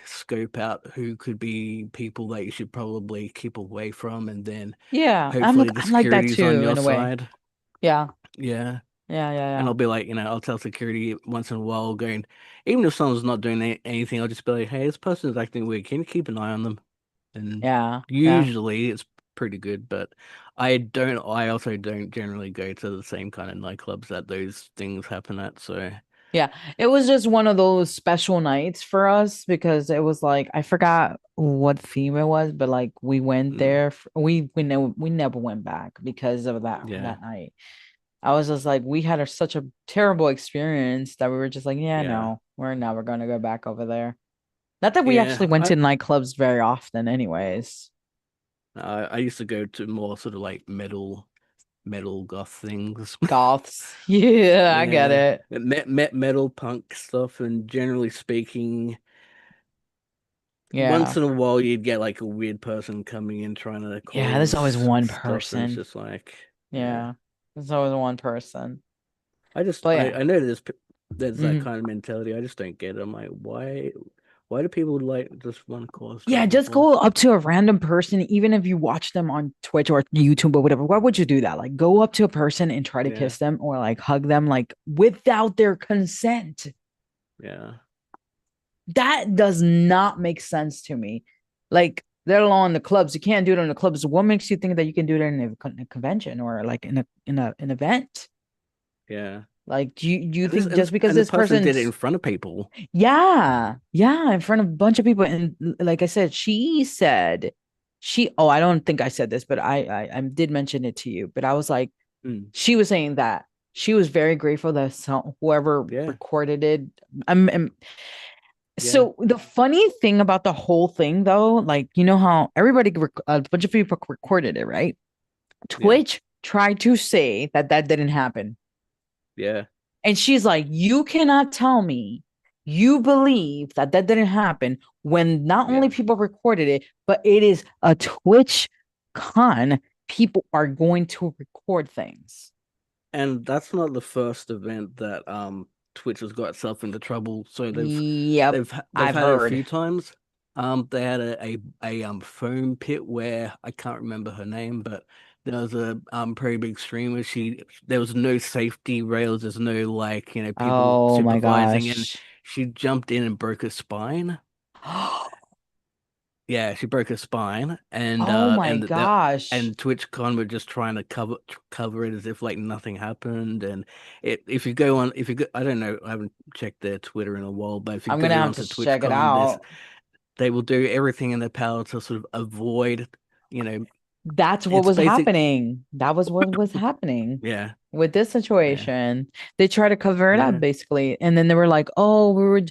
scope out who could be people that you should probably keep away from, and then Yeah, hopefully the I'm like that security's on too your in a way. side. Yeah. Yeah. And Yeah. I'll be like, I'll tell security once in a while, going, even if someone's not doing anything, I'll just be like, hey, this person's acting weird. Can you keep an eye on them? And Yeah. usually it's pretty good, but I also don't generally go to the same kind of nightclubs that those things happen at. So, Yeah, it was just one of those special nights for us because it was like I forgot what theme it was, but like we went mm, there. We never went back because of yeah, that night. I was just like we had such a terrible experience that we were just like, yeah, yeah, no, we're never gonna go back over there. Not that we actually yeah. went to nightclubs very often, anyways. I used to go to more sort of like metal goth things. Goths. Yeah, I get Yeah, it. metal punk stuff, and generally speaking, Yeah. once in a while you'd get like a weird person coming in trying to Yeah, there's always cause one stuff, and it's person. just like, yeah. Yeah. There's always one person. I just But yeah. I know there's that Mhm. kind of mentality. I just don't get it. I'm like, why do people like just want to cause Yeah, trouble just for? go up to a random person, even if you watch them on Twitch or YouTube or whatever. Why would you do that? Like, go up to a person and try to Yeah, kiss them or like hug them, like without their consent. yeah, That does not make sense to me. Like, let alone in the clubs, you can't do it in the clubs. What makes you think that you can do it in a convention or like in an event? yeah. Like, do you And this think just because and the this person did it in person's front of people. yeah, in front of a bunch of people. And like I said, she said oh, I don't think I said this, but I did mention it to you. But I was like, Mm, she was saying that she was very grateful that whoever yeah, recorded it. yeah, So the funny thing about the whole thing, though, like you know how a bunch of people recorded it, right? yeah, Twitch tried to say that that didn't happen. yeah, And she's like, you cannot tell me you believe that that didn't happen when not yeah. only people recorded it, but it is a Twitch con. People are going to record things. And that's not the first event that Twitch has got itself into trouble. So Yep, they've I've had it a heard. few times. They had a foam pit where I can't remember her name, but there was a pretty big streamer. There was no safety rails. There's no like people Oh my supervising, and gosh. she jumped in and broke her spine. Yeah, she broke her spine, and Oh my that gosh. and TwitchCon were just trying to cover it as if like nothing happened. And if you go on, if you go, I don't know, I haven't checked their Twitter in a while, but if you I'm gonna go have to onto check it TwitchCon, out. they will do everything in their power to sort of avoid, you know, That's what it's was basic. happening. That was what was happening Yeah, with this yeah, situation. They tried to cover it up yeah. basically. And then they were like, oh, we were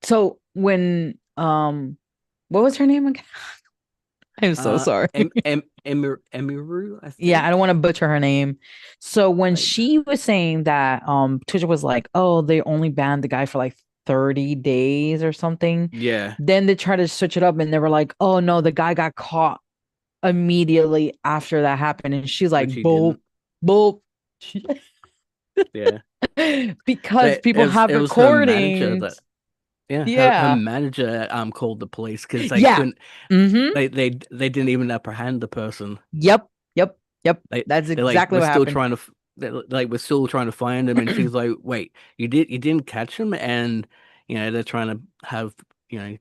so when what was her name again? I'm so sorry. Emiru, I Yeah, I don't think. want to butcher her name. So when I, she was saying that Twitter was like, oh, they only banned the guy for like 30 days or something. yeah, Then they tried to switch it up and they were like, oh no, the guy got caught immediately after that happened. And she's which like, he boop, didn't. boop. Yeah, Because people have it was her manager that. recordings. Yeah, her Yeah. manager called the police because they Yeah. couldn't Mm-hmm. they didn't even apprehend the person. Yep. Yep. Yep. They That's they're like, exactly we're what still happened. trying to we're still trying to find him, and she's like, wait, you didn't catch him? And they're trying to have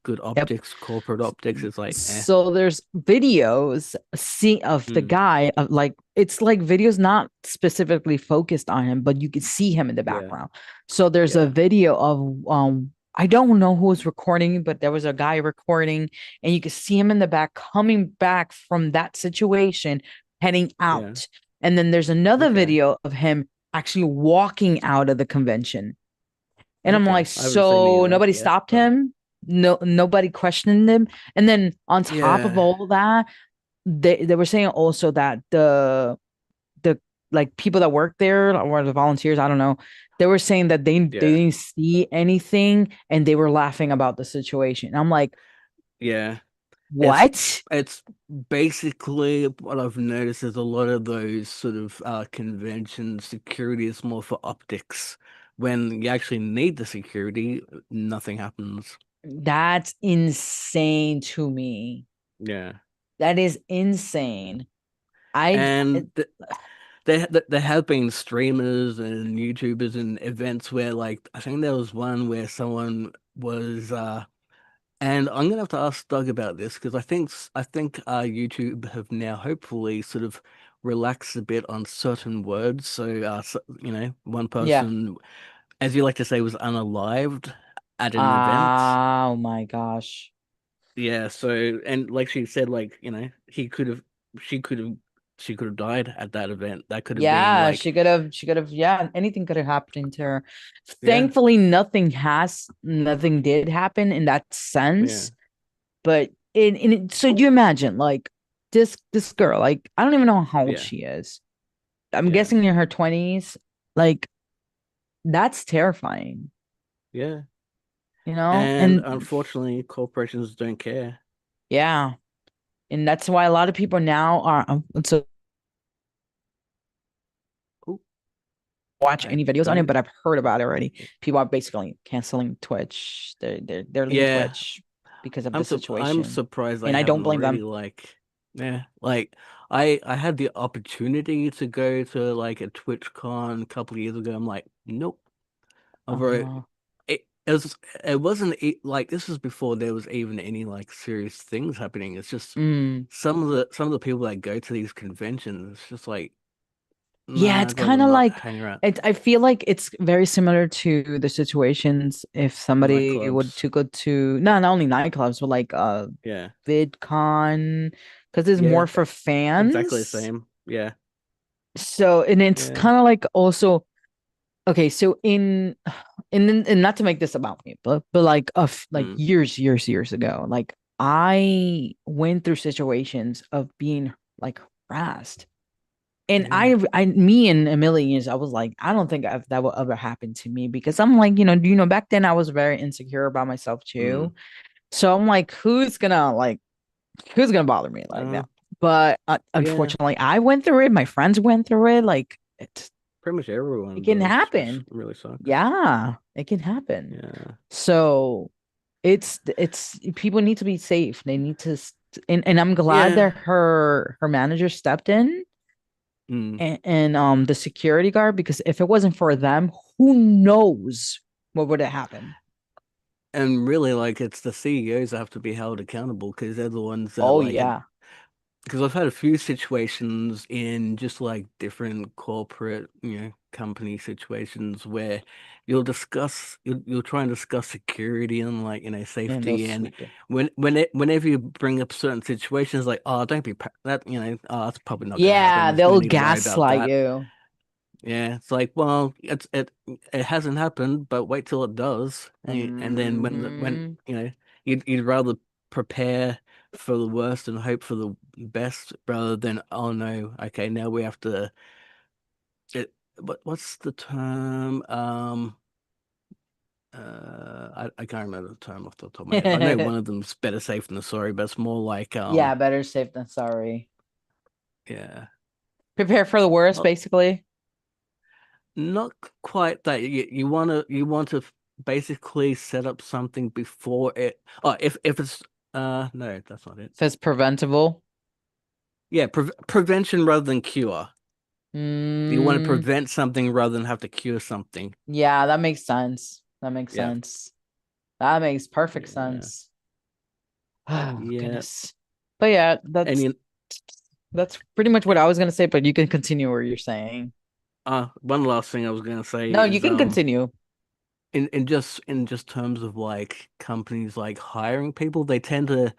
good Yep. optics, corporate optics. It's like, So there's videos see of the mm, guy of like it's like videos not specifically focused on him, but you can see him in the yeah, background. So there's a yeah, video of I don't know who was recording, but there was a guy recording, and you could see him in the back coming back from that situation, heading yeah. out. And then there's another Okay, video of him actually walking out of the convention. And I'm okay. like, I haven't seen any so of that nobody yet, stopped but him? No, nobody questioned him. And then on top of yeah, all that, they were saying also that the like people that work there or the volunteers, I don't know, they were saying that they yeah, didn't see anything and they were laughing about the situation. I'm like, yeah. It's what? it's basically what I've noticed is a lot of those sort of convention security is more for optics. When you actually need the security, nothing happens. That's insane to me. Yeah. That is insane. I And there have been streamers and YouTubers and events where, like, I think there was one where someone was and I'm gonna have to ask Doug about this because I think YouTube have now hopefully sort of relaxed a bit on certain words. So, one yeah. person, as you like to say, was unalived at an event. Oh my gosh. Yeah. So, and like she said, like he could have, she could have, she could have died at that event. That could have been Yeah, like, she could have, yeah, anything could have happened to her. yeah, Thankfully, nothing did happen in that yeah, sense. But so you imagine, like, this girl, like, I don't even know how old yeah, she is. I'm yeah, guessing in her 20s. Like, that's terrifying, yeah. you know? And And unfortunately, corporations don't care. yeah, and that's why a lot of people now are so Oh, watch I any videos on it, don't. but I've heard about it already. People are basically canceling Twitch. They're leaving Yeah, Twitch because of the I'm situation. surprised they And I don't haven't blame already. them. Like, yeah, like I had the opportunity to go to like a TwitchCon a couple of years ago. I'm like, nope. Although Uh, it wasn't like this was before there was even any like serious things happening. It's just mm. some of the people that go to these conventions. It's just like, Yeah, nah, it's I'd rather kind of not like hang around I feel like it's very similar to the situations if somebody would nightclubs. to go to no, not only nightclubs, but like Yeah, VidCon because it's more yeah, for exactly the fans. same. Yeah, So and it's yeah. kind of like also okay, so and not to make this about me, but like like Mm, years ago, like I went through situations of being like harassed. And yeah. me and Amelia, I was like, I don't think that will ever happen to me because I'm like, back then I was very insecure about myself Mm. too. So I'm like, who's gonna bother me like Uh, that? But yeah. unfortunately, I went through it. My friends went through it. Like Pretty much it everyone can does, which happen. really sucks. Yeah, it can happen. Yeah. So it's people need to be safe. They need to, and I'm glad Yeah. that her manager stepped in Mm. and the security guard because if it wasn't for them, who knows what would have happened? and really, like, it's the CEOs that have to be held accountable because they're the ones that Oh like, yeah. because I've had a few situations in just like different corporate, company situations where you'll try and discuss security and like, Man, those safety, and sweet. whenever you bring up certain situations like, oh, don't be that, oh, that's probably not going to happen. Yeah, There's no they'll need to worry about gaslight that. you. Yeah, it's like, well, it hasn't happened, but wait till it does, and then when Hmm. you'd rather prepare for the worst and hope for the best rather than, oh no, okay, now we have to. What's the term? I can't remember the term off the top of my head, but I know one of them's better safe than sorry, but it's more like Yeah, better safe than sorry. yeah. Prepare for the worst, Well, basically. not quite that. You want to basically set up something before it. Oh, if it's no, that's not it. If it's preventable. Yeah, prevention rather than cure. You want to Mm, prevent something rather than have to cure something. yeah, that makes sense. That makes Yeah, sense. That makes perfect yeah, sense. Oh, yeah. goodness. But yeah, And that's pretty much what I was gonna say, but you can continue what you're saying. one last thing I was gonna say No, you is can continue. in just terms of like companies like hiring people, they tend to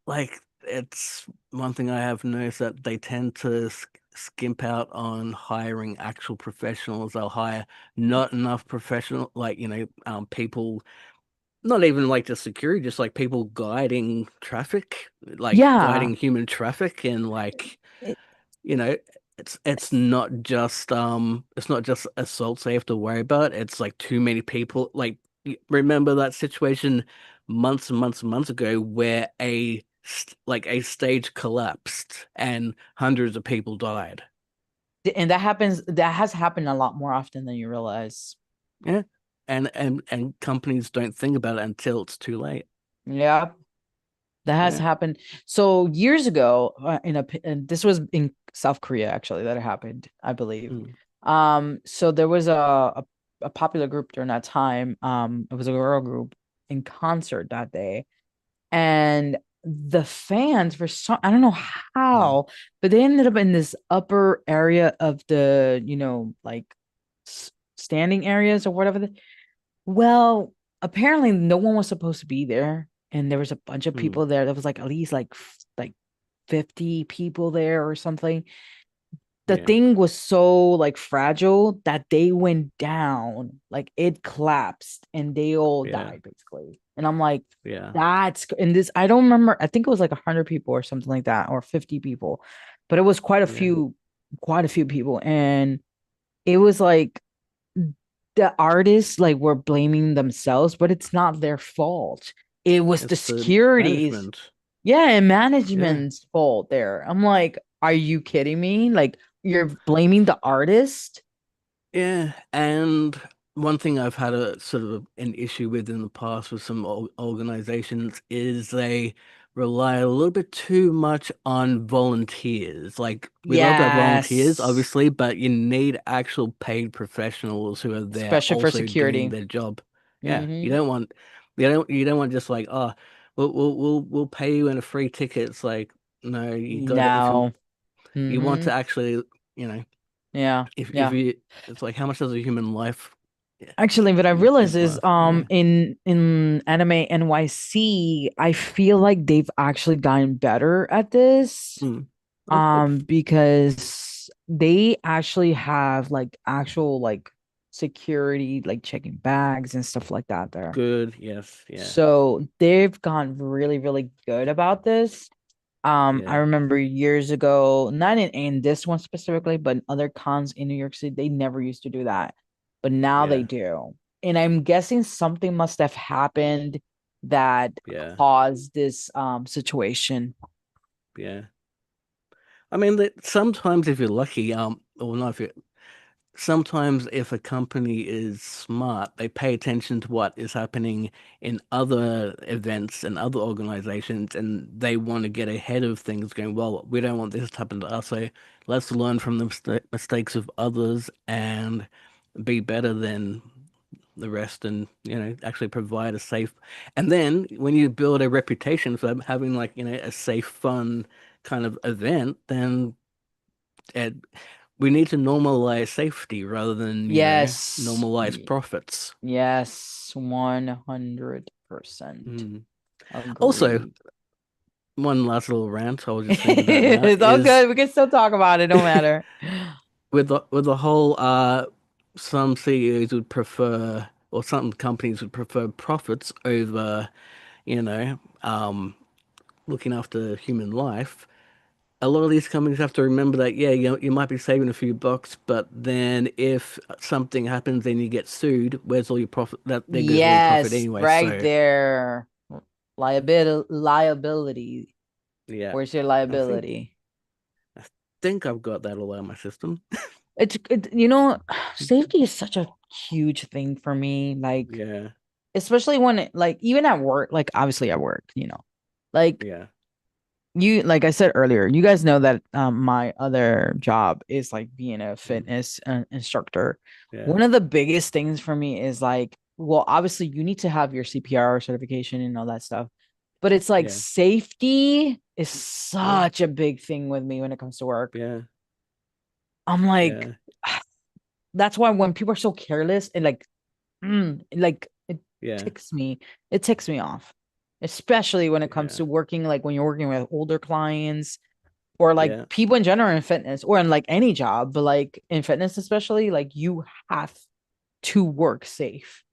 like it's one thing I have noticed that they tend to skimp out on hiring actual professionals. They'll hire not enough professional, like, people, not even like just security, just like people guiding traffic, like Yeah. guiding human traffic, and like, It, you know, it's not just assaults they have to worry about. It's like too many people. Like, remember that situation months and months and months ago where a stage collapsed and hundreds of people died. and that has happened a lot more often than you realize. Yeah. And companies don't think about it until it's too late. Yeah. That has Yeah. happened. So years ago, and this was in South Korea actually that it happened, I believe. Mm, So there was a popular group during that time. It was a girl group in concert that day, and the fans for some I don't know mm, how, but they ended up in this upper area of the like standing areas or whatever. Well, apparently no one was supposed to be there, and there was a bunch of mm. people there. There was like at least like 50 people there or something. The Yeah. thing was so like fragile that they went down, like it collapsed and they all Yeah. died basically. And I'm like, Yeah. that's in this. I don't remember. I think it was like 100 people or something like that, or 50 people, but it was Yeah. quite a few people, and it was like the artists like were blaming themselves, but it's not their fault. It was the It's the securities, management. yeah, and Yeah. management's fault there. I'm like, are you kidding me? Like you're blaming the artist? Yeah, and one thing I've had a sort of an issue with in the past with some organizations is they rely a little bit too much on volunteers. Like, we love our volunteers, Yes, obviously, but you need actual paid professionals who are there especially for also doing security. their job. Yeah, you Hmm. don't want you don't want just like, oh, we'll pay you in a free ticket. It's like, no, you got to, if No. you want Hmm. to actually, you know. Yeah. If Yeah. you, it's like, how much does a human life, yeah, Actually, what I realized is is worth? Yeah. in Anime NYC, I feel like they've actually gotten better at this. Mm. That's good. Because they actually have like actual like security, like checking bags and stuff like that there. Good. Yes. Yeah. So they've gone really, really good about this. I Yeah. remember years ago, not in this one specifically, but in other cons in New York City, they never used to do that. But now they Yeah. do. And I'm guessing something must have happened that Yeah. caused this situation. Yeah. I mean, sometimes if you're lucky, or not if you sometimes if a company is smart, they pay attention to what is happening in other events and other organizations, and they want to get ahead of things, going, well, we don't want this to happen to us, so let's learn from the mistakes of others and be better than the rest and, actually provide a safe. And then when you build a reputation for having like, a safe, fun kind of event, then it, we need to normalize safety rather than, Yes. normalize profits. Yes, 100%. Mm. Also, Agreed. one last little rant I was just thinking about now It's all is good. We can still talk about it, no matter. with the whole some CEOs would prefer or some companies would prefer profits over, you know, um looking after human life. A lot of these companies have to remember that, yeah, you might be saving a few bucks, but then if something happens and you get sued, where's all your profit? That there goes all your profit Yes, anyway. right So there. Liability. yeah, Where's your I think liability? I think I've got that all out of my system. Safety is such a huge thing for me. Like, Yeah, especially when like even at work, like obviously at work, like yeah, like I said earlier, you guys know that my other job is like being a mm, fitness instructor. yeah, One of the biggest things for me is like, well, obviously you need to have your CPR certification and all that stuff, but it's like yeah, safety is yeah, such a big thing with me when it comes to work. yeah, I'm like, yeah, that's why when people are so careless and like it yeah, ticks me, it ticks me off, especially when it comes yeah, to working, like when you're working with older clients or like yeah, people in general in fitness or in like any job, but like in fitness especially, like you have to work safe.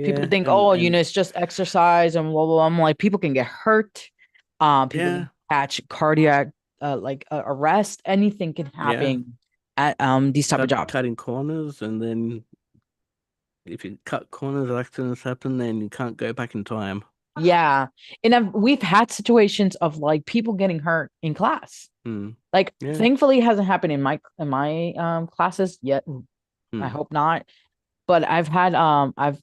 People yeah, think, and oh, it's just exercise and blah, blah, blah. I'm like, people can get hurt. People yeah, can catch cardiac arrest. Anything can yeah, happen at these type of jobs. cutting corners, and then if you cut corners, accidents happen, then you can't go back in time. Yeah. And we've had situations of like people getting hurt in class. Hmm. Like Yeah. thankfully it hasn't happened in my classes yet. I Hmm. hope not. But I've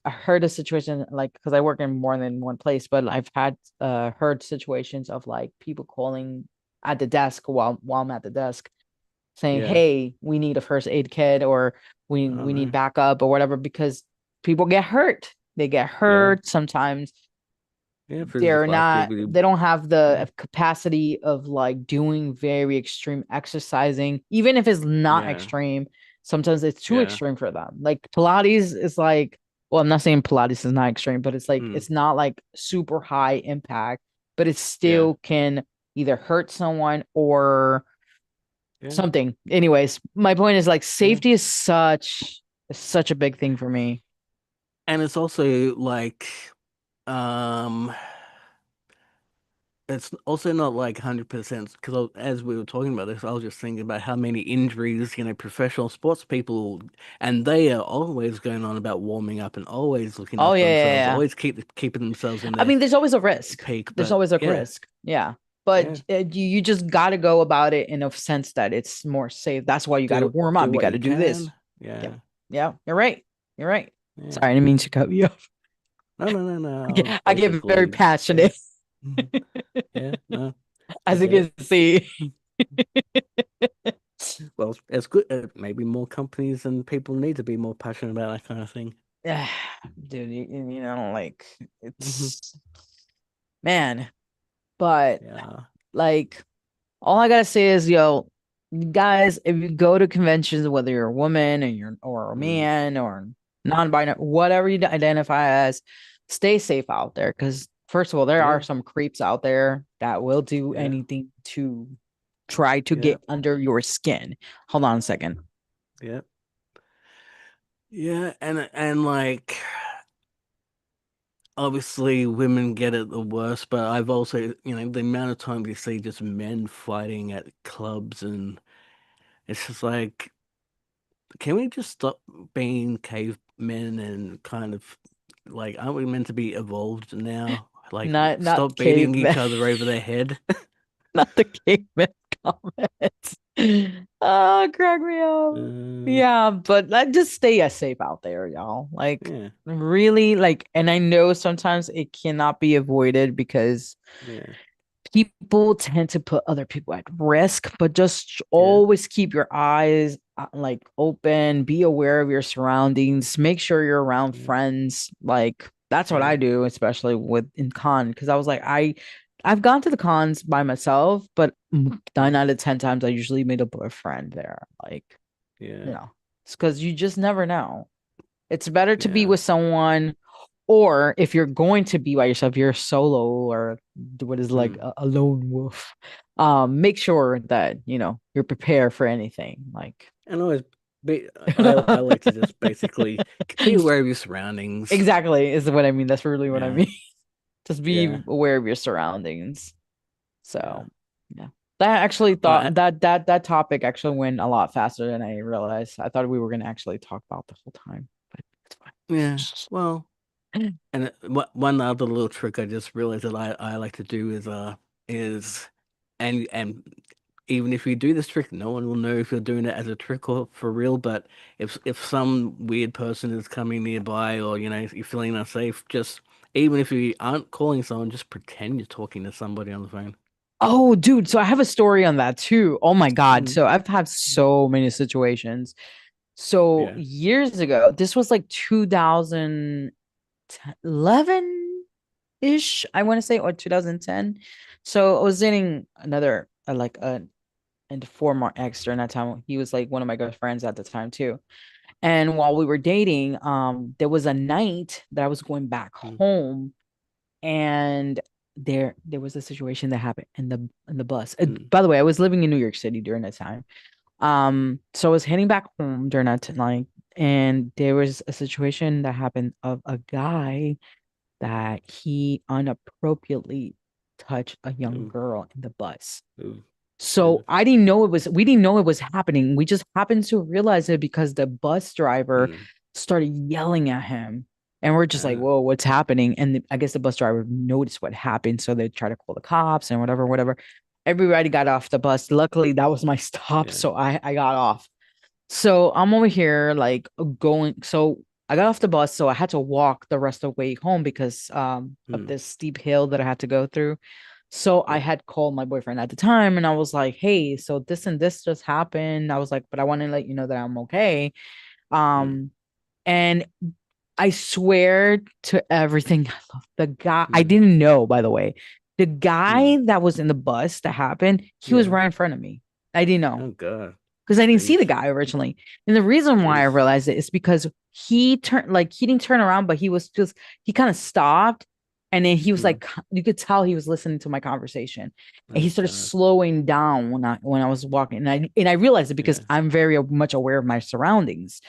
heard a situation like because I work in more than one place, but I've had heard situations of like people calling at the desk while I'm at the desk saying, Yeah. "Hey, we need a first aid kit or Oh we need no. backup or whatever," because people get hurt. They get Yeah. hurt sometimes. Yeah. If it's like if you, They don't have yeah. the capacity of like doing very extreme exercising, even if it's not Yeah. extreme. Sometimes it's too Yeah. extreme for them. Like Pilates is like, well, I'm not saying Pilates is not extreme, but it's like Hmm. it's not like super high impact, but it Yeah. still can either hurt someone or Yeah. something. Anyways, my point is like Yeah. safety is such a big thing for me. And it's also like, um, it's also not like 100% because as we were talking about this, I was just thinking about how many injuries, professional sports people, and they are always going on about warming up and always looking Oh after yeah, yeah, themselves, yeah. always keeping themselves in I their mean, there's always a risk. peak. There's But always a yeah, risk. Yeah. But yeah, you just got to go about it in a sense that it's more safe. That's why you got to warm do up. You what got you to do this. can. Yep. Yeah, Yeah. You're right. You're right. yeah. Sorry, I didn't mean to cut you off. No, no, no, no. I was I get very basically, yeah, passionate, mhm, yeah. No, I as you get it. can see. Well, it's good. Maybe more companies and people need to be more passionate about that kind of thing. Dude, like Hmm. it's man, but Yeah, like all I gotta say is, yo, you guys, if you go to conventions, whether you're a woman and you're or a mm, man or non-binary, whatever you identify as, stay safe out there. Because first of all, there are yeah, some creeps out there that will do yeah, anything to try to yeah, get under your skin. Hold on a second. yeah, yeah. And like, obviously, women get it the worst, but I've also, the amount of times you see just men fighting at clubs, and it's just like, can we just stop being cavemen and kind of like, aren't we meant to be evolved now? Like, Not stop beating caveman, each other over the head. not the caveman comments. Oh, crack me up. Uh, Yeah, but like just stay as safe out there, y'all. Like yeah, really like, and I know sometimes it cannot be avoided because yeah, people tend to put other people at risk, but just yeah, always keep your eyes like open, be aware of your surroundings, make sure you're around Mm, friends. Like that's what I yeah, do, especially with in con, because I was like, I've gone to the cons by myself, but 9 out of 10 times I usually meet up with a friend there. Like, you yeah, know, it's because you just never know. It's better to be yeah. with someone, or if you're going to be by yourself, you're solo or what is like Mm. a lone wolf. Make sure that you're prepared for anything. Like And always be. I like to just basically be aware of your surroundings. exactly is what I mean. That's really what I Yeah, mean. Just be yeah, aware of your surroundings. yeah. So yeah. That actually Well, thought that topic actually went a lot faster than I realized. I thought we were gonna actually talk about the whole time, but yeah. it's Well, fine. and one other little trick I just realized that I like to do is and even if you do this trick, no one will know if you're doing it as a trick or for real. But if some weird person is coming nearby, or you're feeling unsafe, just even if you aren't calling someone, just pretend you're talking to somebody on the phone. Oh, dude, so I have a story on that too. Oh my God. Mm. So I've had so many situations. So Yeah. years ago, this was like 2011-ish, I want to say, or 2010. So I was dating another like and former ex during that time. He was like one of my good friends at the time too. And while we were dating, there was a night that I was going back Mm. home, and there was a situation that happened in the bus. Mm. By the way, I was living in New York City during that time. So I was heading back home during that night, and there was a situation that happened of a guy that he inappropriately touched a young Ooh. girl in the bus. Ooh. So Ooh. we didn't know it was happening. We just happened to realize it because the bus driver Mm. started yelling at him. And we're just like, Ah. whoa, what's happening? And I guess the bus driver noticed what happened. So they tried to call the cops and whatever, whatever. Everybody got off the bus. Luckily, that was my stop. Yeah. So I got off. So I'm over here like going. So I got off the bus. So I had to walk the rest of the way home because of Mm. this steep hill that I had to go through. So I Yeah. had called my boyfriend at the time and I was like, hey, so this and this just happened. I was like, but I want to let you know that I'm okay. Mm. Um, and I swear to everything, I love the guy. I Mm. didn't know, by the way, the Mm. guy that was in the bus that happened, he was Yeah. right in front of me. I didn't know Oh God. because I didn't see Jeez. the guy originally. And the reason why I Jeez. realized it is because he didn't turn around, but he kind of stopped. And then he was Mm. like, you could tell he was listening to my conversation. And he Oh started God. slowing down when I was walking. And I realized it because Yeah. I'm very much aware of my surroundings.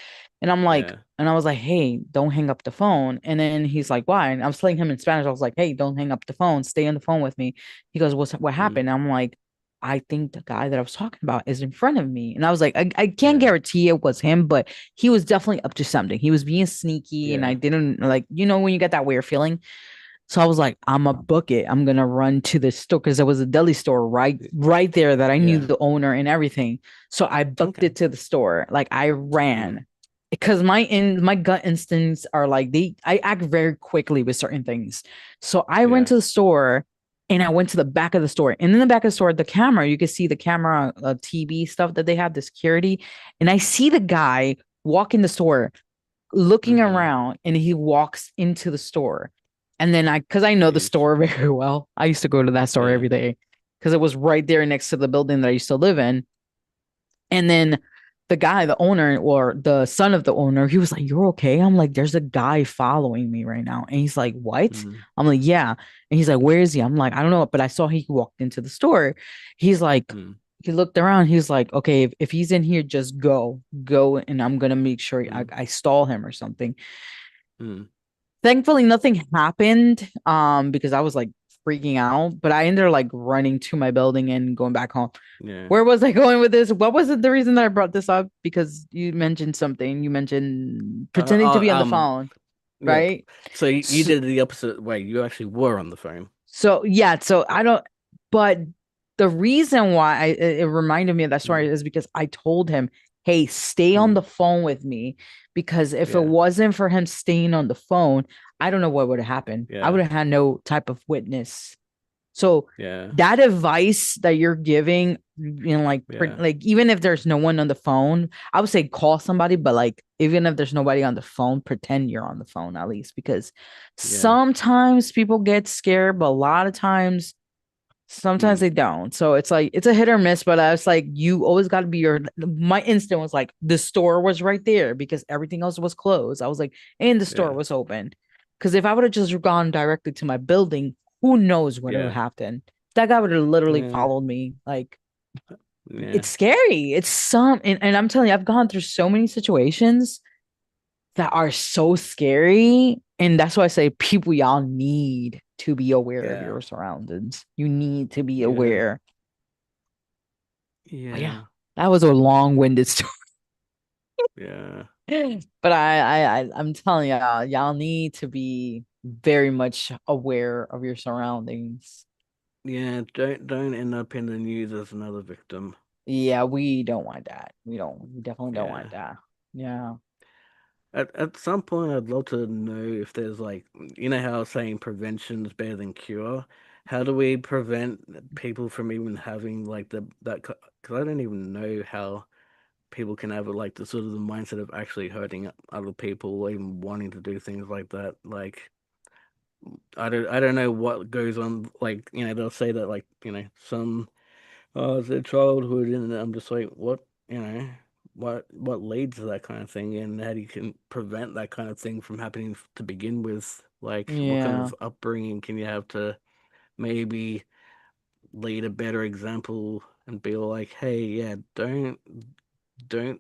And I'm like, Yeah. and I was like, hey, don't hang up the phone. And then he's like, why? And I was telling him in Spanish, I was like, hey, don't hang up the phone. Stay on the phone with me. He goes, what Mm. happened? And I'm like, I think the guy that I was talking about is in front of me. And I was like, I can't Yeah. guarantee it was him, but he was definitely up to something. He was being sneaky, and I Yeah. didn't like, when you get that weird feeling. So I was like, I'm a book it. I'm gonna run to the store because there was a deli store right there that I knew Yeah. the owner and everything. So I booked Okay. it to the store. Like I Mm. ran because my gut instincts are like I act very quickly with certain things. So I went Yeah. to the store and I went to the back of the store. And in the back of the store, the camera, you can see the camera TV stuff that they have, the security. And I see the guy walk in the store looking Mm-hmm. around and he walks into the store. And then because I know the Jeez. store very well, I used to go to that store Yeah. every day because it was right there next to the building that I used to live in. And then the guy, the owner or the son of the owner, he was like, "You're okay?" I'm like, "There's a guy following me right now." And he's like, "What?" Mm. I'm like, "Yeah." And he's like, "Where is he?" I'm like, "I don't know," but I saw he walked into the store. He's like, Mm. he looked around. He's like, "Okay, if he's in here, just go, and I'm gonna make sure I, Mm. I stall him or something." Mm. Thankfully, nothing happened. Because I was like freaking out, but I ended up like running to my building and going back home. Yeah. Where was I going with this? What was it, the reason that I brought this up? Because you mentioned something. You mentioned pretending to Uh, be on the um. phone, Yeah. right? So you So, did the opposite way. You actually were on the phone. so yeah, so I don't, but the reason why it reminded me of that story Mm. is because I told him, hey, stay on Mm. the phone with me. Because if it Yeah. wasn't for him staying on the phone, I don't know what would have happened. I Yeah. would have had no type of witness So Yeah. that advice that you're giving, like Yeah. even if there's no one on the phone, I would say call somebody, but like even if there's nobody on the phone, pretend you're on the phone at least, because Yeah. sometimes people get scared, but a lot of times sometimes Mm. they don't. So it's like it's a hit or miss, but I was like, you always got to be my instinct was like the store was right there because everything else was closed. I was like, and the store Yeah. was open. Because if I would have just gone directly to my building, who knows what would have Yeah. happened? That guy would have literally Yeah. followed me. Like Yeah. it's scary. It's and I'm telling you, I've gone through so many situations that are so scary. And that's why I say people, y'all need to be aware of Yeah. your surroundings. You need to be Yeah. aware. But yeah, Yeah. that was a long-winded story. Yeah. But I'm telling y'all need to be very much aware of your surroundings. Yeah. Don't end up in the news as another victim. Yeah, we don't want that. We definitely don't want Yeah. that. Yeah. At some point, I'd love to know if there's like, you know how saying prevention is better than cure. How do we prevent people from even having like because I don't even know how people can have like the sort of the mindset of actually hurting other people or even wanting to do things like that. Like I don't know what goes on. Like they'll say that like some it's their childhood, and I'm just like what what leads to that kind of thing, and how you can prevent that kind of thing from happening to begin with. Like what kind Yeah. of upbringing can you have to maybe lead a better example and be like, hey, yeah, don't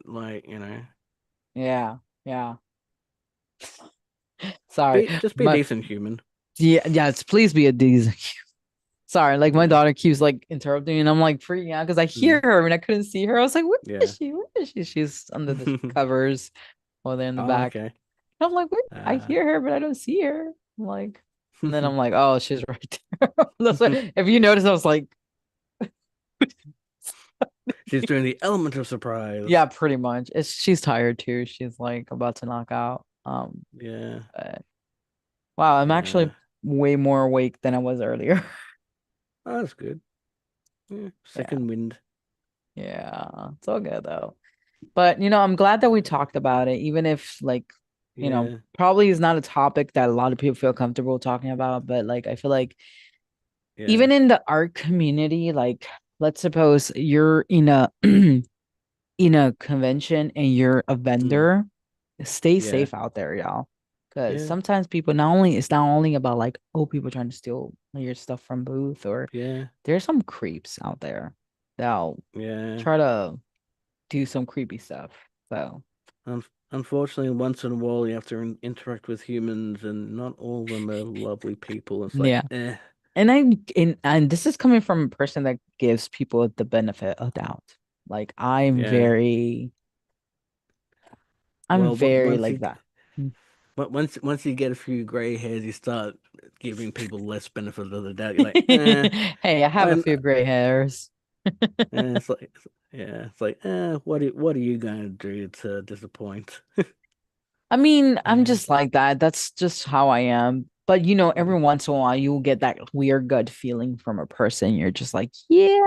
like Yeah. Yeah. Sorry. just be a My decent human. yeah, yes, please be a decent. Sorry, like my Yeah. daughter keeps like interrupting me, and I'm like freaking out because I hear Mm. her and I couldn't see her. I was like, where is Yeah. she? Where is she? She's under the covers or they're in the Oh, back. okay. I'm like, where? I Uh, hear her, but I don't see her. I'm like, and then I'm like, oh, she's right there. That's why, if you notice, I was like, she's doing the element of surprise. yeah, pretty much. She's tired too. She's like about to knock out. Yeah. But, wow, I'm Yeah. actually way more awake than I was earlier. Oh, that's good. Yeah. Yeah, Second wind. yeah, it's all good though. But I'm glad that we talked about it, even if like, Yeah. probably is not a topic that a lot of people feel comfortable talking about. But like, I feel like Yeah. even in the art community, like, let's suppose you're in a in a convention and you're a Mm. vendor, stay Yeah. safe out there, y'all. Because Yeah. sometimes people not only it's not only about like, oh, people trying to steal your stuff from booth, or Yeah. there's some creeps out there that'll Yeah. try to do some creepy stuff. So Unfortunately, once in a while, you have to interact with humans, and not all of them are lovely people. It's like, yeah. eh. And this is coming from a person that gives people the benefit of doubt. Like Yeah. I'm Well, very like that. once you get a few gray hairs, you start giving people less benefit of the doubt. You're like, eh. Hey, I have a And few gray hairs. it's like, yeah, it's like, what are you going to do to disappoint? I mean, I'm Yeah. just like that. That's just how I am. But Mm. every once in a while you'll get that weird gut feeling from a person. You're just like, yeah,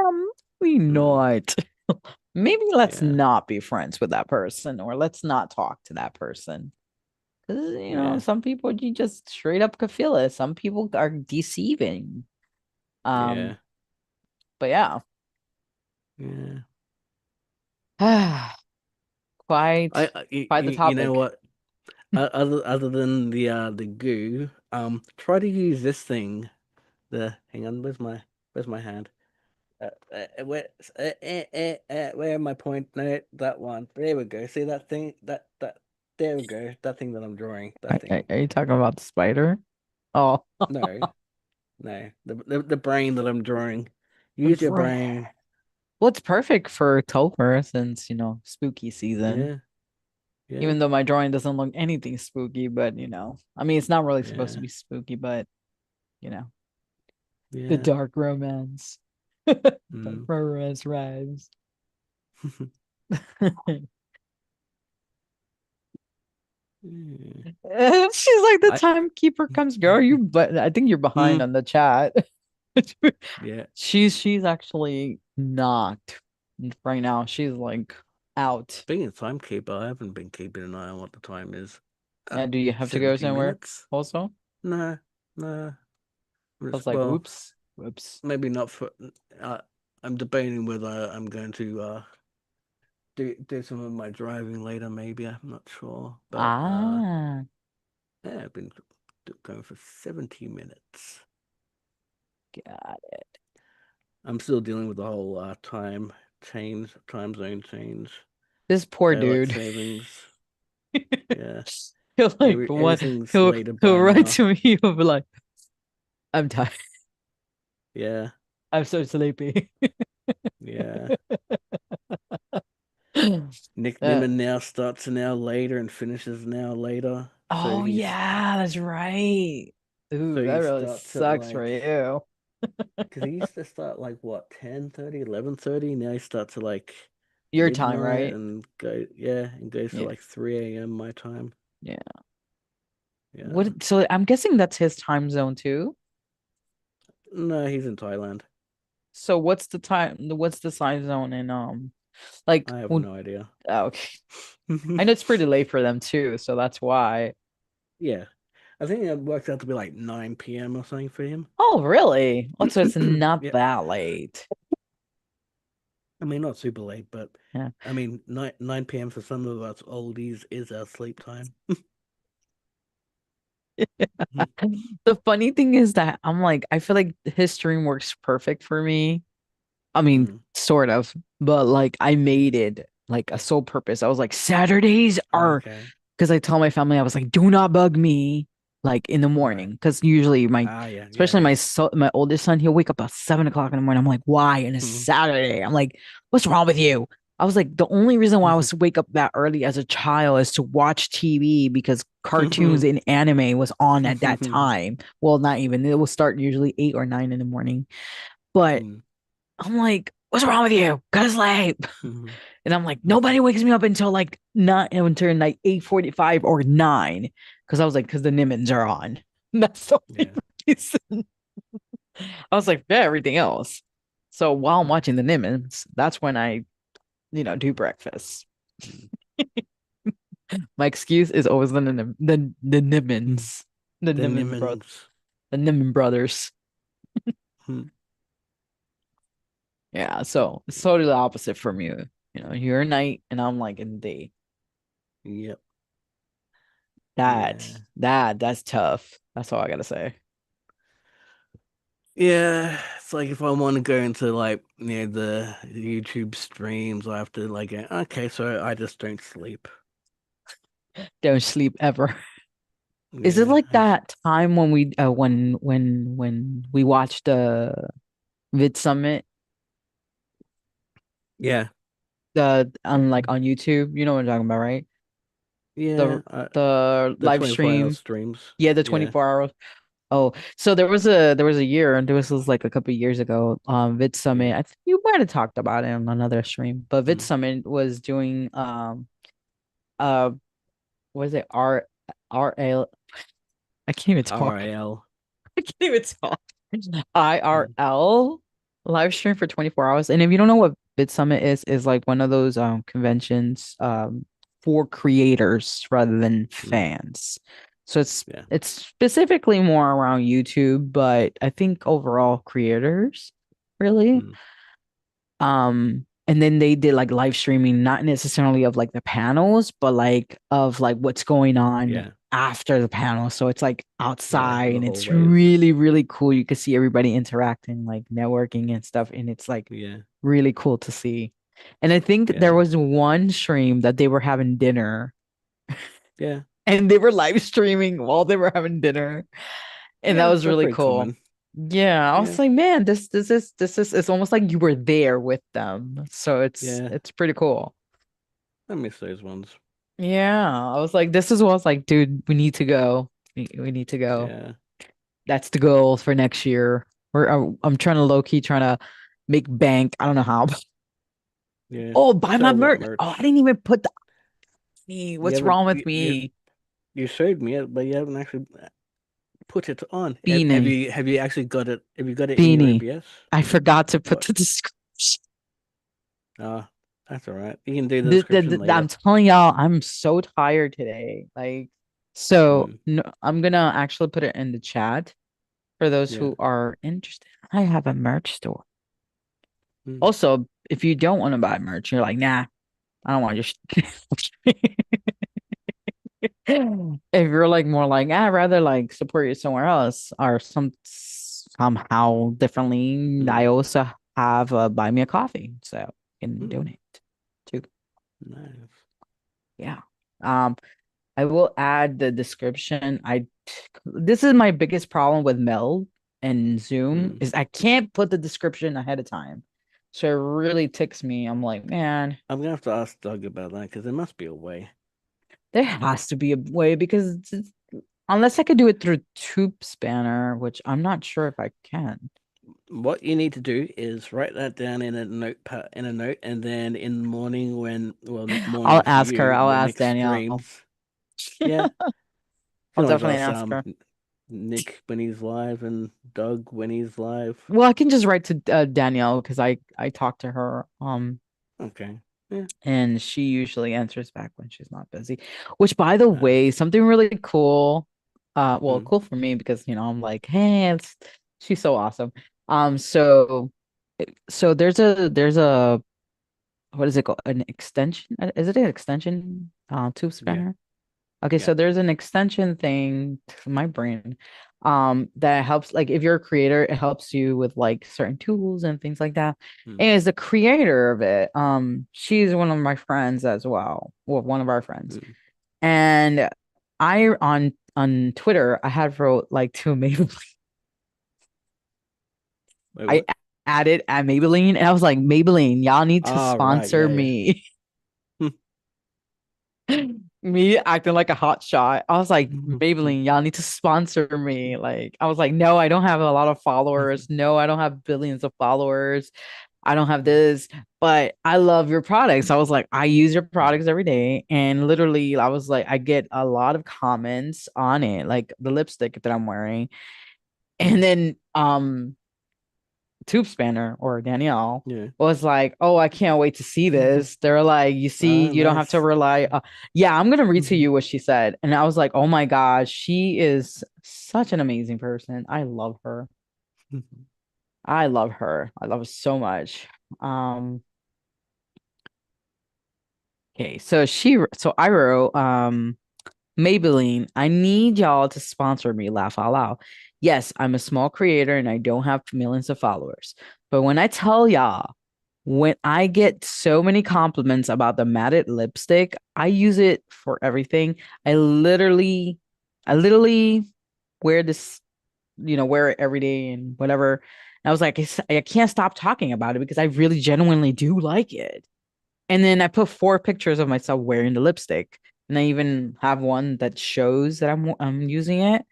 maybe Mm. not. Maybe let's Yeah. not be friends with that person, or let's not talk to that person. Because, Yeah. some people you just straight up could feel it. Some people are deceiving. Um, Yeah. but yeah. Yeah. Quite quite the You know topic. what? Other than the goo, try to use this thing. Hang on, where's my hand? Where where am I point? No, that one. There we go. See that thing? That there we go. That thing that I'm drawing. That thing. Are you talking about the spider? Oh, No, no. The brain that I'm drawing. Use your bro. brain. Well, it's perfect for October since, spooky season. Yeah, yeah, Even though my drawing doesn't look anything spooky, but I mean, it's not really supposed to yeah, be spooky, but you know, the yeah. dark romance, dark Mm. romance rise. Yeah. She's like the I timekeeper comes, girl. But I think you're behind mm, on the chat. Yeah. She's actually knocked right now. She's like out. Being a timekeeper, I haven't been keeping an eye on what the time is. And do you have to go 70 somewhere minutes? also? No, no. I was like, Well, whoops, whoops. maybe not for. Uh, I'm debating whether I'm going to do some of my driving later. Maybe I'm not sure, but Ah, yeah, I've been going for 70 minutes. got it. I'm still dealing with the whole time zone change, This poor daylight dude. savings. Yeah, He'll like what everything's he'll later he'll by write now. to me. He'll be like, I'm tired. Yeah, I'm so sleepy. yeah. Nick Uh, Nimmin now starts an hour later and finishes an hour later. oh yeah, that's right. Ooh, So that he really starts at sucks for like you. because he used to start like what 10:30, 11:30. Now he starts at like Your time, midnight right? and goes to Yeah, like 3 a.m. my time. yeah. Yeah. What? So I'm guessing that's his time zone too. No, he's in Thailand. So what's the time? What's the time zone in like I have when? no idea. Oh, okay, I know it's pretty late for them too, so that's why. Yeah. I think it works out to be like 9 p.m. or something for him. Oh, really? Oh, so it's not Yeah. that late. I mean, not super late, but Yeah. I mean, 9 p.m. for some of us oldies is our sleep time. The funny thing is that I'm like, I feel like his stream works perfect for me. I mean, Mm. sort of, but like I made it like a sole purpose. I was like, Saturdays are Okay. because I tell my family, I was like, do not bug me like in the Right. morning. Because usually Yeah, yeah, especially yeah. my oldest son, he'll wake up at 7 o'clock in the morning. I'm like, why? And it's Mhm. Saturday. I'm like, what's wrong with you? I was like, the only reason why I was to wake up that early as a child is to watch TV because cartoons and anime was on at that time. Well, not even. It will start usually 8 or 9 in the morning. But Mm. I'm like, what's wrong with you? Go to sleep. Mhm. And I'm like, Mhm. nobody wakes me up until like not until like 8:45 or 9. Cause I was like, because the Nimmons are on. That's the only Yeah. reason. I was like, yeah, everything else. So while I'm Right. watching the Nimmons, that's when I, do breakfast. Mm. My excuse is always the Mm. Nimmons. The The Nimmin bro Nimmons. the Nimmin brothers. Mm. Yeah, so it's totally the opposite from you. You're a night and I'm like in day. Yep. That Yeah. that's tough. That's all I gotta say. Yeah. It's like if I want to go into like the YouTube streams, I have to like go, okay, so I just don't sleep. Don't sleep ever. Is it Yeah. like that time when we when we watched the Vid Summit Yeah. the on like on YouTube? You know what I'm talking about, right? Yeah. The the The live 24-hour stream. streams. Yeah, the Yeah. 24 hours. Oh, so there was a year, and this was like a couple of years ago. Vid Summit. Yeah. I think you might have talked about it on another stream, but Vid Mm. Summit was doing uh was it R I can't even talk. RIL. I can't even talk. Mm. IRL live stream for 24 hours. And if you don't know what Bit Summit is like one of those conventions for creators rather than Mm. fans. So it's Yeah. it's specifically more around YouTube, but I think overall creators really. Mm. And then they did like live streaming, not necessarily of like the panels, but like of like what's going on Yeah. after the panel. So it's like Yeah. outside The and it's hallways. really, really cool. You can see everybody interacting, like networking and stuff. And it's like Yeah. really cool to see. And I think there Yeah. was one stream that they were having dinner Yeah. and they were live streaming while they were having dinner. And that Yeah. was That's really pretty cool. common. Yeah, I was Yeah. like, man, this is it's almost like you were there with them. So it's Yeah. it's pretty cool. I miss those ones. Yeah, I was like, this is what I was like, dude, we need to go. We need to go. Yeah. That's the goal for next year. I'm trying to low key trying to make bank. I don't know how. Yeah. Oh, buy my Sell that merch. Oh, I merch. didn't even put the You what's haven't wrong with you me? you showed me it, but you haven't actually. put it on. Beanie. Have you actually got it? Have you got it in your Beanie. OBS? I forgot to put What? the description. Ah, that's all right. You can do the description I'm later. telling y'all, I'm so tired today. Like, so Mm, no, I'm gonna actually put it in the chat for those yeah. who are interested. I have a merch store. Mm, Also, if you don't want to buy merch, you're like, nah, I don't want your if you're like more like, I'd rather like support you somewhere else or somehow differently, I mm, also have a buy me a coffee. So you can mm, donate too. nice. Yeah. Um, I will add the description. This is my biggest problem with Meld and Zoom Mm. is I can't put the description ahead of time. So it really ticks me. I'm like, man, I'm gonna have to ask Doug about that because there must be a way. there has to be a way because unless I could do it through Tube Spanner, which I'm not sure if I can. What you need to do is write that down in a notepad, and then in the morning I'll morning for ask her. you, I'll your ask next Danielle. streams. Yeah, you I'll can always definitely ask ask her. Nick when he's live and Doug when he's live. Well, I can just write to Danielle because I talked to her. Okay. Yeah. And she usually answers back when she's not busy. Which, by the Nice. way, something really cool. Well, Mm, cool for me because I'm like, hey, she's so awesome. So there's a what is it called? An extension? Is it an extension? Tube yeah. spanner? Okay, Yeah. so there's an extension thing to my brain that helps like if you're a creator, it helps you with like certain tools and things like that. Mm, And as the creator of it, she's one of my friends as well, one of our friends. mm. And I on Twitter, I had wrote like to Maybelline. Wait, I what? added at Maybelline and I was like, Maybelline, y'all need to Ah, right. sponsor Yeah, yeah. me. Me acting like a hot shot. I was like, Maybelline, y'all need to sponsor me. Like, I was like, no, I don't have a lot of followers. No, I don't have billions of followers. I don't have this, but I love your products. I was like, I use your products every day. And literally, I was like, I get a lot of comments on it, like the lipstick that I'm wearing. And then Tube Spanner or Danielle Yeah. was like, "Oh, I can't wait to see this." They're like, "You see, Ah, you don't have to nice. rely." Yeah, I'm gonna read to you what she said, and I was like, "Oh my gosh, she is such an amazing person. I love her. I love her. I love her so much." Um, okay, so I wrote, Maybelline, I need y'all to sponsor me, laugh out loud. Yes, I'm a small creator and I don't have millions of followers. But when I tell y'all, when I get so many compliments about the matted lipstick, I use it for everything. I literally wear this, wear it every day and whatever. And I was like, I can't stop talking about it because I really genuinely do like it. And then I put 4 pictures of myself wearing the lipstick. And I even have one that shows that I'm using it.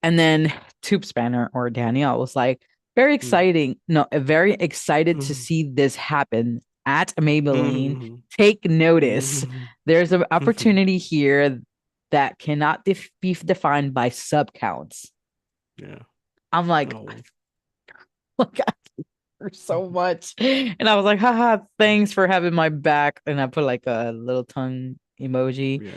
And then Tube Spanner or Danielle was like, very exciting. No, very excited to see this happen at Maybelline. Take notice. There's an opportunity here that cannot be defined by sub counts. Yeah. I'm like, Oh. like so much. And I was like, haha, thanks for having my back. And I put like a little tongue emoji. Yeah.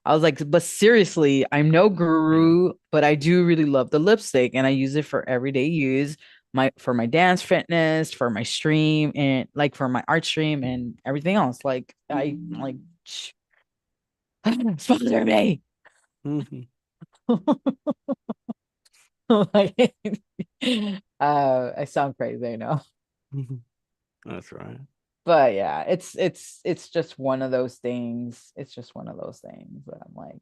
I was like, but seriously, I'm no Yeah. guru, but I do really love the lipstick and I use it for everyday use. For my dance fitness, for my stream, and like for my art stream and everything else. Like I like sponsor me. Like I sound crazy, I know. That's right. But yeah, it's just one of those things. It's just one of those things that I'm like,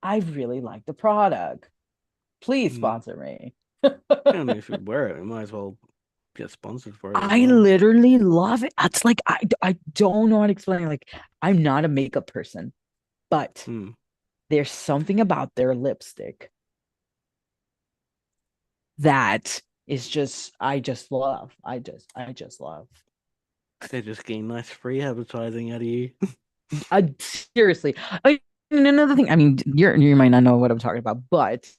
I really like the product. Please Mm. sponsor me. I mean, if you wear it, you might as well get sponsored for it as I well. literally love it. It's like I don't know how to explain it. Like I'm not a makeup person, but Mm. there's something about their lipstick that is just I just love. I just love. They just gain nice free advertising out of you. Seriously. I, and another thing, I mean, you might not know what I'm talking about, but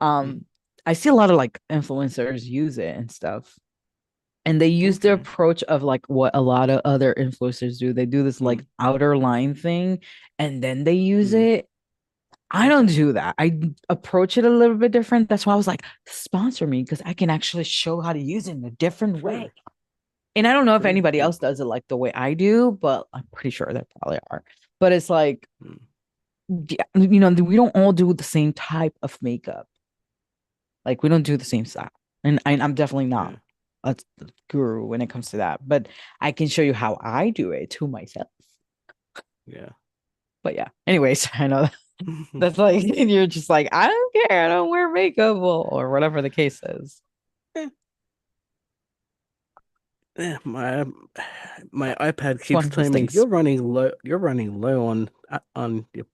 Mm. I see a lot of like influencers use it and stuff. And they use the Okay. approach of like what a lot of other influencers do. They do this Mm, like outer line thing and then they use mm, it. I don't okay. do that. I approach it a little bit different. That's why I was like, sponsor me because I can actually show how to use it in a different way. Sure. And I don't know if Pretty anybody cool. else does it like the way I do, but I'm pretty sure there probably are. But it's like, Mm, yeah, you know, we don't all do the same type of makeup. Like we don't do the same style. And I'm definitely not yeah. a guru when it comes to that. But I can show you how I do it to myself. Yeah. But yeah. Anyways, I know that's like and you're just like, I don't care, I don't wear makeup or whatever the case is. Yeah. Yeah, my iPad It's one keeps of those telling me things. you're running low on your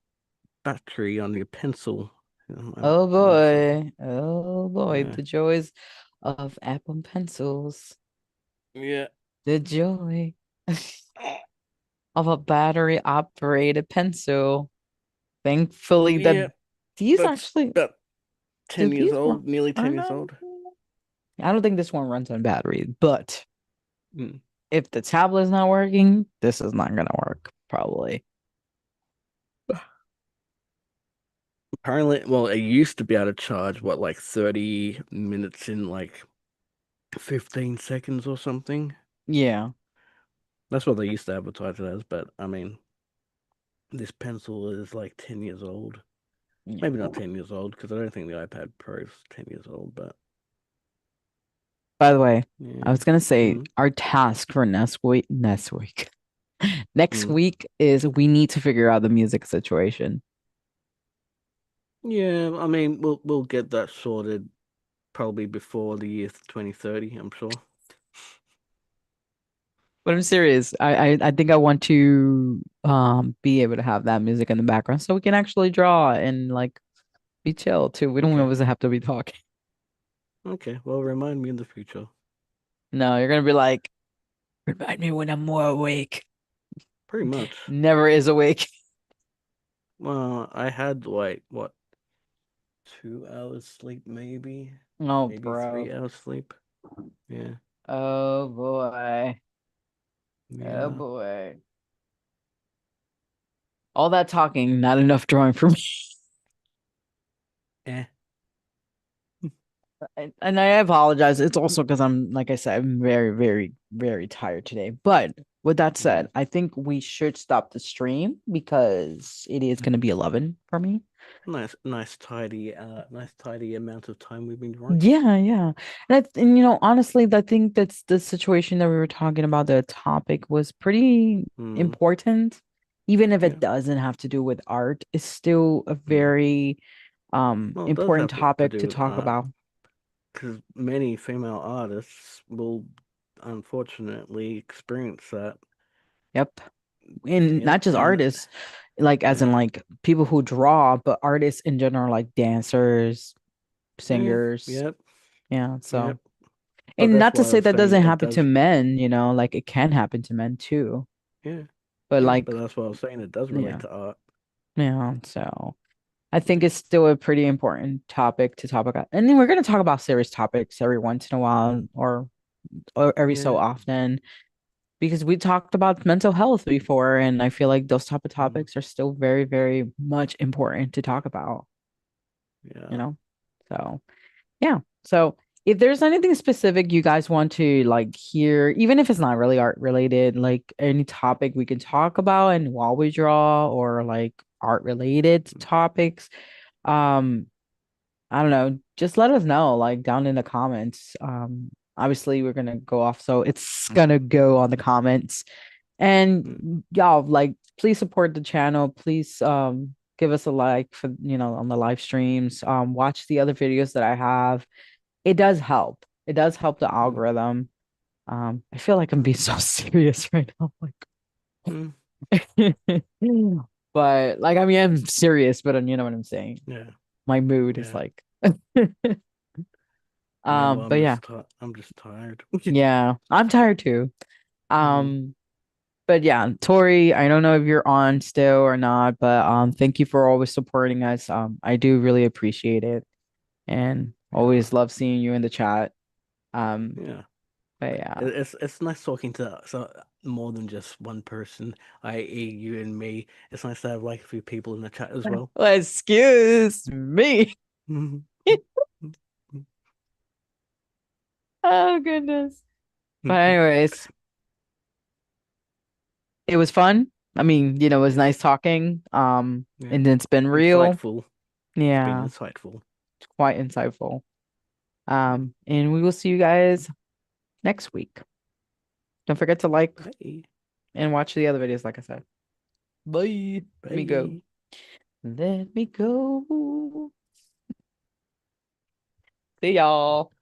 battery on your pencil. Oh So boy. Oh boy. yeah. The joys of Apple pencils. Yeah. The joy of a battery operated pencil. Thankfully, that Yeah. these That's actually about do 10 years these run? old, nearly I 10 years don't old. I don't think this one runs on battery, but Mm. if the tablet's not working, this is not gonna work, probably. Apparently, well, it used to be able to charge what, like 30 minutes in like 15 seconds or something. Yeah. That's what they used to advertise it as, but I mean, this pencil is like 10 years old. Yeah. Maybe not 10 years old because I don't think the iPad Pro is 10 years old, but By the way, I yeah. was gonna say Mm. our task for next week, next Mm. week is we need to figure out the music situation. Yeah, I mean, we'll get that sorted probably before the year 2030, I'm sure. But I'm serious. I think I want to be able to have that music in the background so we can actually draw and like be chill too. We don't Okay. always have to be talking. Okay. Well, remind me in the future. No, you're gonna be like, remind me when I'm more awake. Pretty much. Never is awake. Well, I had like what, 2 hours sleep, maybe, Oh, maybe bro. 3 hours sleep. Yeah. Oh boy. Oh Yeah. boy. All that talking, not enough drawing for me. Eh. And I apologize. It's also because I'm, like I said, I'm very, very, very tired today. But with that Mm. said, I think we should stop the stream because it is going to be 11 for me. Nice tidy amount of time we've been drawing. Yeah, yeah. And you know, honestly, I think that's the situation that we were talking about. The topic was pretty Mm. important, even if it Yeah. doesn't have to do with art. It's still a Mm. very Well, it does important have to topic do to with talk art about. because many female artists will unfortunately experience that. Yep. And Yep. not just And artists, like as yeah. in like people who draw, but artists in general, like dancers, Yeah. singers. Yep. Yeah. So, Yep. But and that's not to why I say was that saying doesn't it happen to does. men, you know, like it can happen to men too. Yeah. But Yeah. like, But that's why I was saying it does relate yeah, to art. yeah. So I think it's still a pretty important topic to talk about. And then we're going to talk about serious topics every once in a while or every so Yeah. often because we talked about mental health before. And I feel like those type of Mm. topics are still very, very much important to talk about, you Yeah. know? So, yeah. So, if there's anything specific you guys want to like hear, even if it's not really art related, like any topic we can talk about and while we draw or like art related Mm. topics, um, I don't know, just let us know like down in the comments. Obviously we're gonna go off, so it's gonna go on the comments. Mm. And y'all like please support the channel. Please give us a like for on the live streams. Watch the other videos that I have. It does help. It does help the Mm. algorithm. I feel like I'm being so serious right now. Mm. Like but like I mean I'm serious, but you know what I'm saying. Yeah. My mood is Yeah. like Yeah. Well, but yeah. I'm just tired. Yeah. I'm tired too. Mm. Um But yeah, Tori, I don't know if you're on still or not, but thank you for always supporting us. I do really appreciate it. And Yeah. Always love seeing you in the chat. Um, Yeah. but yeah. It's nice talking to more than just one person, i.e. you and me. It's nice to have like a few people in the chat as well. Well, excuse me. Oh goodness. But anyways, it was fun. I mean, it was Yeah. nice talking. Yeah. And it's been real. Insightful. It's been Yeah, insightful. quite insightful. And we will see you guys next week. Don't forget to like Bye. and watch the other videos, like I said. Bye. Let me go. Bye. Let me go. See y'all.